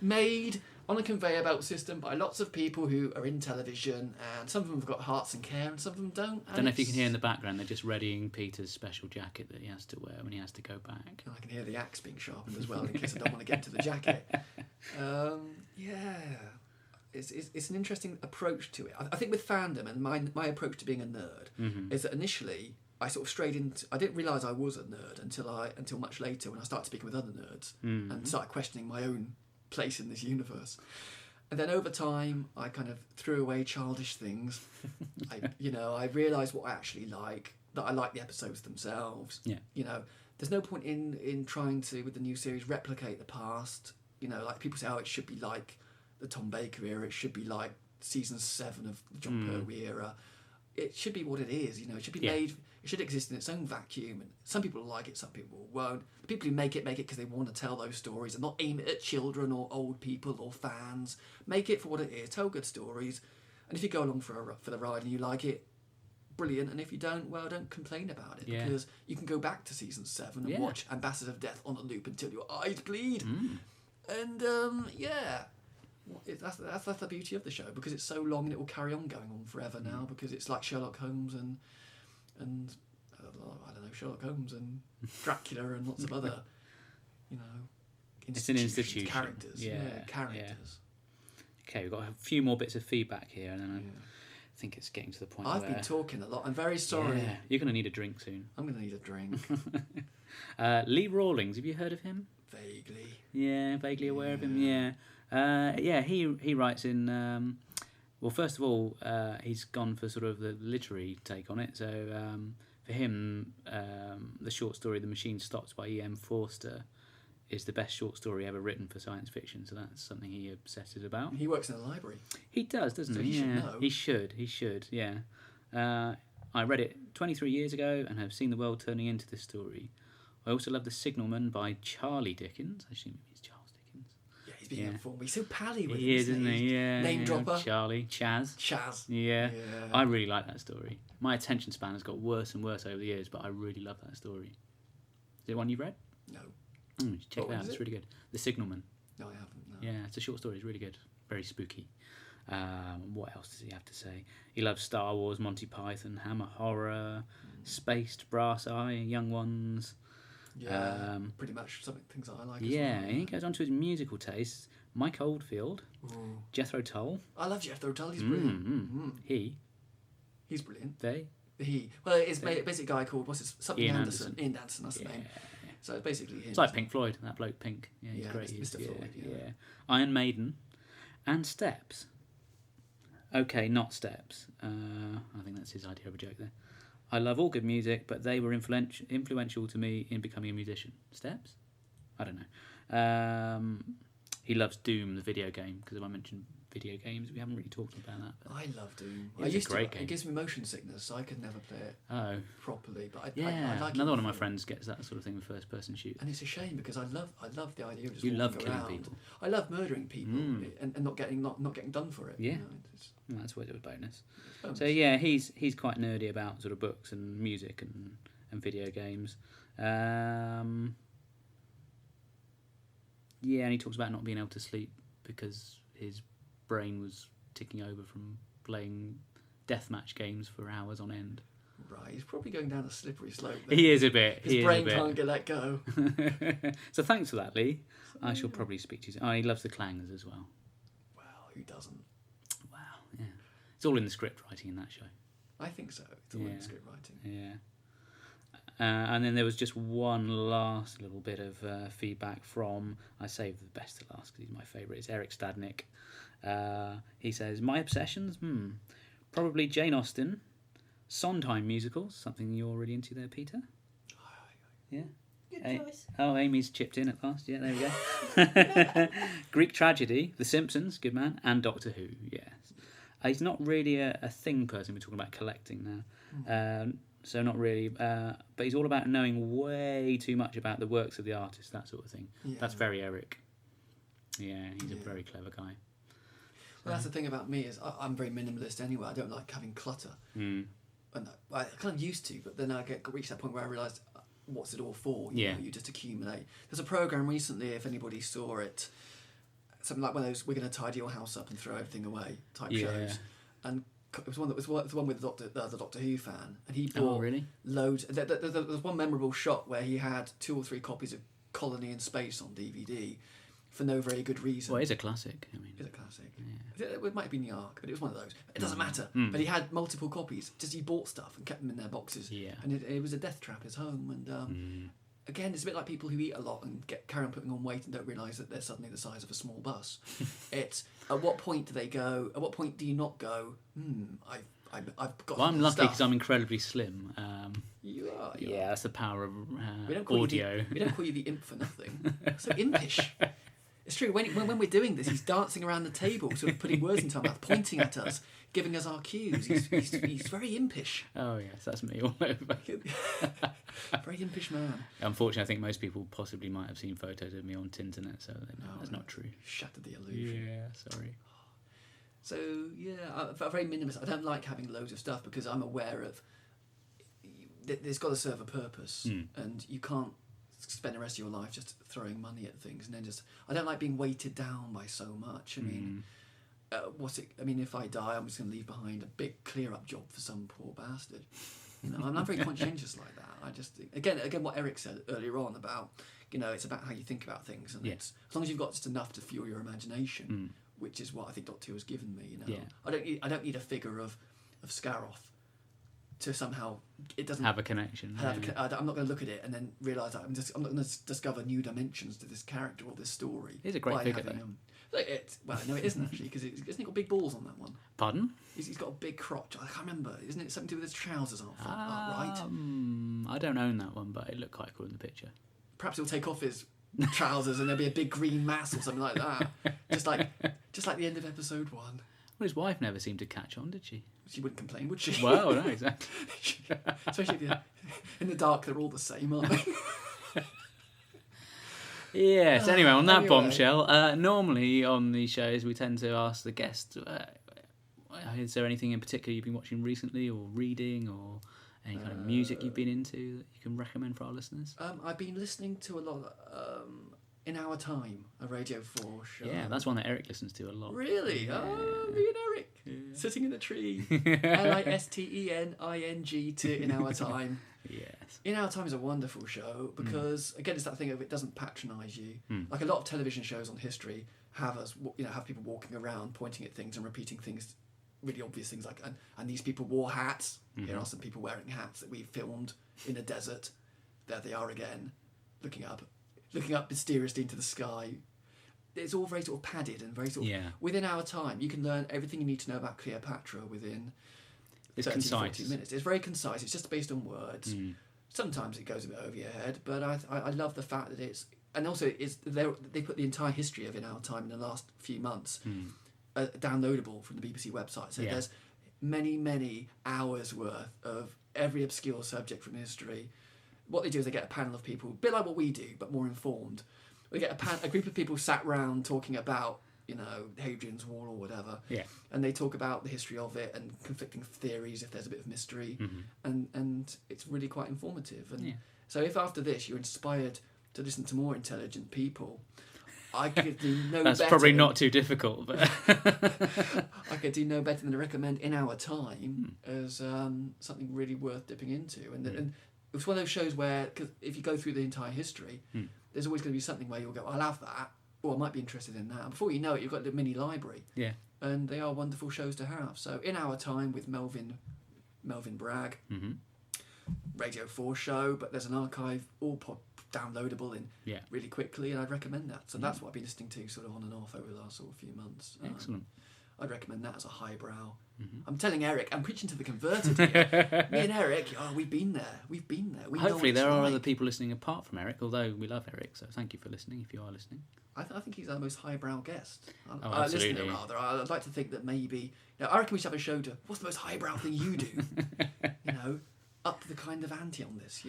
made on a conveyor belt system by lots of people who are in television, and some of them have got hearts and care, and some of them don't. I don't know if you can hear in the background, they're just readying Peter's special jacket that he has to wear when he has to go back. I can hear the axe being sharpened as well in case I don't want to get to the jacket. It's an interesting approach to it. I think with fandom and my approach to being a nerd is that initially I sort of strayed into. I didn't realise I was a nerd until much later when I started speaking with other nerds and started questioning my own place in this universe. And then over time, I kind of threw away childish things. I realised what I actually like. That I like the episodes themselves. Yeah. There's no point in trying to with the new series replicate the past. Like people say, oh, it should be like the Tom Baker era. It should be like season 7 of the John Pertwee era. it should be what it is. It should be made. It should exist in its own vacuum. And some people like it, some people won't. The people who make it because they want to tell those stories and not aim it at children or old people or fans. Make it for what it is. Tell good stories. And if you go along for the ride and you like it, brilliant. And if you don't, well, don't complain about it because you can go back to season 7 and watch Ambassadors of Death on a loop until your eyes bleed. And that's the beauty of the show because it's so long and it will carry on going on forever now because it's like Sherlock Holmes and I don't know, Sherlock Holmes and Dracula and lots of other it's an institution. Characters. Characters. Yeah. Okay, we've got a few more bits of feedback here, and then I think it's getting to the point I've been talking a lot. I'm very sorry. Yeah, you're going to need a drink soon. I'm going to need a drink. Lee Rawlings, have you heard of him? Vaguely. Yeah, vaguely aware of him. Yeah. He writes in. Well, first of all, he's gone for sort of the literary take on it. So for him, the short story "The Machine Stops" by E.M. Forster is the best short story ever written for science fiction. So that's something he obsesses about. He works in a library. He does, doesn't he? He should know. He should. Yeah. I read it 23 years ago and have seen the world turning into this story. I also love The Signalman by Charlie Dickens. I assume he's Charles Dickens. Yeah, he's being informed. He's so pally with him. He is, isn't he? Yeah. Name dropper. Charlie. Chaz. Yeah. I really like that story. My attention span has got worse and worse over the years, but I really love that story. Is it one you've read? No. Check it out. It's really good. The Signalman. No, I haven't. No. Yeah, it's a short story. It's really good. Very spooky. What else does he have to say? He loves Star Wars, Monty Python, Hammer Horror, Spaced, Brass Eye, Young Ones. Yeah, pretty much things that I like. Yeah, as well. and he goes on to his musical tastes. Mike Oldfield, Jethro Tull. I love Jethro Tull. He's brilliant. He's brilliant. Well, it's basically a guy called Ian Anderson. Ian Anderson. That's the name. So it's basically him. It's like Pink Floyd, that bloke Pink. Yeah, he's great. Mr. Floyd. Yeah. Iron Maiden, and Steps. Okay, not Steps. I think that's his idea of a joke there. I love all good music, but they were influential to me in becoming a musician. Steps? I don't know. He loves Doom, the video game, because if I mentioned video games, we haven't really talked about that. But I love Doom. It's a great game. It gives me motion sickness, so I could never play it properly. But I like another one of my friends gets that sort of thing with first-person shooters. And it's a shame because I love the idea of just love walking killing around. people. I love murdering people and not getting done for it. Yeah, that's what it was bonus. So yeah, he's quite nerdy about sort of books and music and video games. And he talks about not being able to sleep because his brain was ticking over from playing deathmatch games for hours on end. Right, he's probably going down a slippery slope there. He is a bit. His brain can't get let go. So thanks for that, Lee. I shall probably speak to you. Oh, he loves the clangers as well. Well, who doesn't? Wow, yeah. It's all in the script writing in that show. I think so. It's all in the script writing. Yeah. And then there was just one last little bit of feedback from, I saved the best to last because he's my favourite, it's Eric Stadnick. He says, my obsessions? Probably Jane Austen, Sondheim musicals, something you're already into there, Peter? Yeah. Good choice. Oh, Amy's chipped in at last. Yeah, there we go. Greek tragedy, The Simpsons, good man, and Doctor Who, yes. He's not really a thing person. We're talking about collecting now. So not really, but he's all about knowing way too much about the works of the artist, that sort of thing. Yeah. That's very Eric. Yeah, he's a very clever guy. Well, that's the thing about me is I'm very minimalist anyway. I don't like having clutter. And I kind of used to, but then I reached that point where I realised, what's it all for? You know, you just accumulate. There's a programme recently, if anybody saw it, something like one of those, we're going to tidy your house up and throw everything away type shows. And it was one with the Doctor Who fan, and he bought loads. There's one memorable shot where he had 2 or 3 copies of Colony in Space on DVD for no very good reason. Well, it's a classic. I mean, it's a classic. Yeah. It might be in the Ark, but it was one of those. It doesn't matter. But he had multiple copies. Just he bought stuff and kept them in their boxes. Yeah. And it was a death trap. His home and. Again, it's a bit like people who eat a lot and carry on putting on weight and don't realise that they're suddenly the size of a small bus. It's at what point do they go? At what point do you not go? I've got. Well, I'm lucky because I'm incredibly slim. You are. That's the power of we don't audio. We don't call you the imp for nothing. So impish. It's true. When we're doing this, he's dancing around the table, sort of putting words into our mouth, pointing at us, giving us our cues. He's very impish. Oh yes, that's me all over. Very impish man. Unfortunately, I think most people possibly might have seen photos of me on Tinternet, so that's not true. Shattered the illusion. Yeah, sorry. So yeah, I'm very minimalist. I don't like having loads of stuff because I'm aware of there's got to serve a purpose, and you can't spend the rest of your life just throwing money at things and then just. I don't like being weighted down by so much. I mean, if I die, I'm just going to leave behind a big clear-up job for some poor bastard. You know, I'm not very conscientious like that. I just think, again, what Eric said earlier on about, it's about how you think about things, and it's as long as you've got just enough to fuel your imagination, which is what I think Doctor Who has given me. I don't need a figure of Scaroth to somehow it doesn't have a connection. I'm not going to look at it and then realise that I'm not going to discover new dimensions to this character or this story. He's a great figure, though. No, it isn't actually, because hasn't he got big balls on that one? Pardon? He's got a big crotch. I can't remember. Isn't it something to do with his trousers aren't right? I don't own that one, but it looked quite cool in the picture. Perhaps he'll take off his trousers and there'll be a big green mass or something like that. just like the end of episode 1. Well, his wife never seemed to catch on, did she? She wouldn't complain, would she? Well, no, exactly. Especially if in the dark, they're all the same, aren't they? Yes, anyway, on that bombshell, normally on these shows we tend to ask the guest, is there anything in particular you've been watching recently or reading or any kind of music you've been into that you can recommend for our listeners? I've been listening to a lot of In Our Time, a Radio 4 show. Yeah, that's one that Eric listens to a lot. Really? Yeah. Oh, me and Eric. Yeah. Sitting in the tree. LISTENING to In Our Time. Yes. In Our Time is a wonderful show because, again, it's that thing of it doesn't patronise you. Like a lot of television shows on history have people walking around pointing at things and repeating things, really obvious things like, and these people wore hats. Here are some people wearing hats that we filmed in a desert. There they are again, looking up mysteriously into the sky. It's all very sort of padded and very sort of within Our Time. You can learn everything you need to know about Cleopatra within 30 to 40 minutes. It's very concise. It's just based on words. Sometimes it goes a bit over your head, but I love the fact that it's, and also they put the entire history of In Our Time in the last few months downloadable from the BBC website. So there's many hours worth of every obscure subject from history. What they do is they get a panel of people, a bit like what we do, but more informed. We get a group of people sat round talking about, Hadrian's Wall or whatever. Yeah. And they talk about the history of it and conflicting theories if there's a bit of mystery. And it's really quite informative. And so if after this you're inspired to listen to more intelligent people, I could do no better. That's probably not too difficult, but I could do no better than to recommend In Our Time as something really worth dipping into. And it's one of those shows where, cause if you go through the entire history, there's always going to be something where you'll go, I'll have that, or I might be interested in that. And before you know it, you've got the mini library. Yeah. And they are wonderful shows to have. So In Our Time with Melvin Bragg, Radio 4 show, but there's an archive all downloadable in really quickly, and I'd recommend that. So that's what I've been listening to sort of on and off over the last sort of few months. Excellent. I'd recommend that as a highbrow. I'm telling Eric, I'm preaching to the converted here. Me and Eric, we've been there. We Hopefully there are other people listening apart from Eric, although we love Eric, so thank you for listening if you are listening. I think he's our most highbrow guest. Absolutely. Listener, rather. I'd like to think that maybe... I reckon we should have a show to, what's the most highbrow thing you do? Up the kind of ante on this,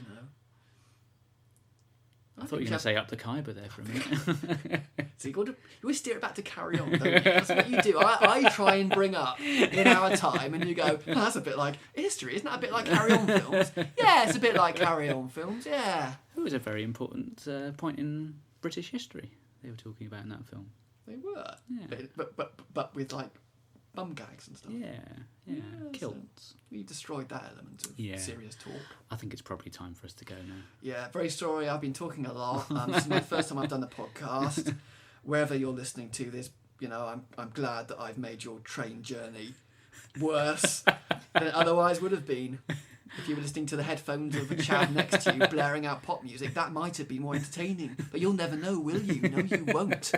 I thought you were going to say up the Khyber there for a minute. So you always steer it back to Carry On, don't you? That's what you do. I try and bring up In Our Time, and you go, that's a bit like history, isn't that a bit like Carry On films? Yeah, it's a bit like Carry On films, yeah. It was a very important point in British history they were talking about in that film. They were. Yeah. But with like bum gags and stuff. Yeah, kilts. So we destroyed that element of serious talk. I think it's probably time for us to go now. Yeah, very sorry, I've been talking a lot. This is my first time I've done a podcast. Wherever you're listening to this, I'm glad that I've made your train journey worse than it otherwise would have been. If you were listening to the headphones of a chap next to you blaring out pop music, that might have been more entertaining. But you'll never know, will you? No, you won't.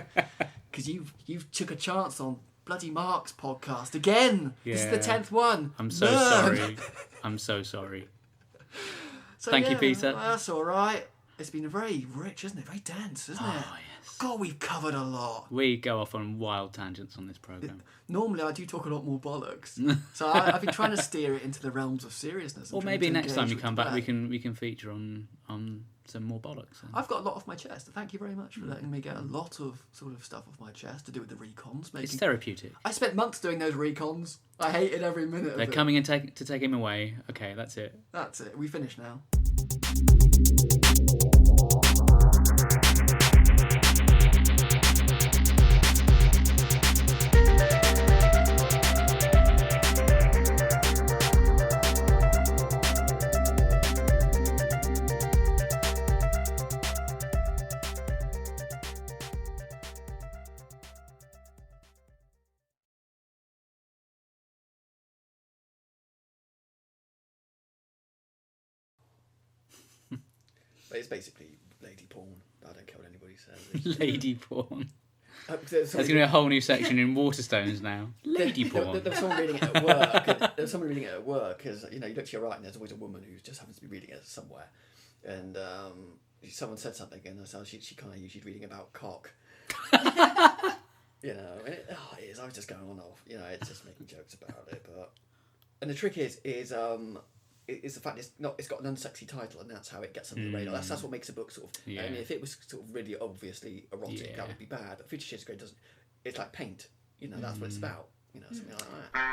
Because you've took a chance on bloody Mark's podcast again. Yeah. This is the 10th one. I'm so sorry. I'm so sorry. So, Thank you, Peter. That's all right. It's been very rich, isn't it? Very dense, isn't it? Oh, yes. God, we've covered a lot. We go off on wild tangents on this programme. Normally, I do talk a lot more bollocks. So I've been trying to steer it into the realms of seriousness. Or maybe next time you come back, we can feature on some more bollocks. I've got a lot off my chest. Thank you very much for letting me get a lot of sort of stuff off my chest to do with the recons. It's therapeutic. I spent months doing those recons. I hated every minute of it. They're coming in to take him away. Okay, that's it. That's it. We finish now. But it's basically lady porn. I don't care what anybody says. Lady porn. There's going to be a whole new section in Waterstones now. Lady porn. There was someone reading it at work. There was someone reading it at work because you look to your right and there's always a woman who just happens to be reading it somewhere, and someone said something and I said she kind of usually reading about cock. And it is. I was just going on off. It's just making jokes about it, and the trick is the fact it's got an unsexy title, and that's how it gets under the radar. That's what makes a book sort of. Yeah. I mean, if it was sort of really obviously erotic, that would be bad. But 50 Shades of Grey doesn't. It's like paint. That's what it's about. Something like that.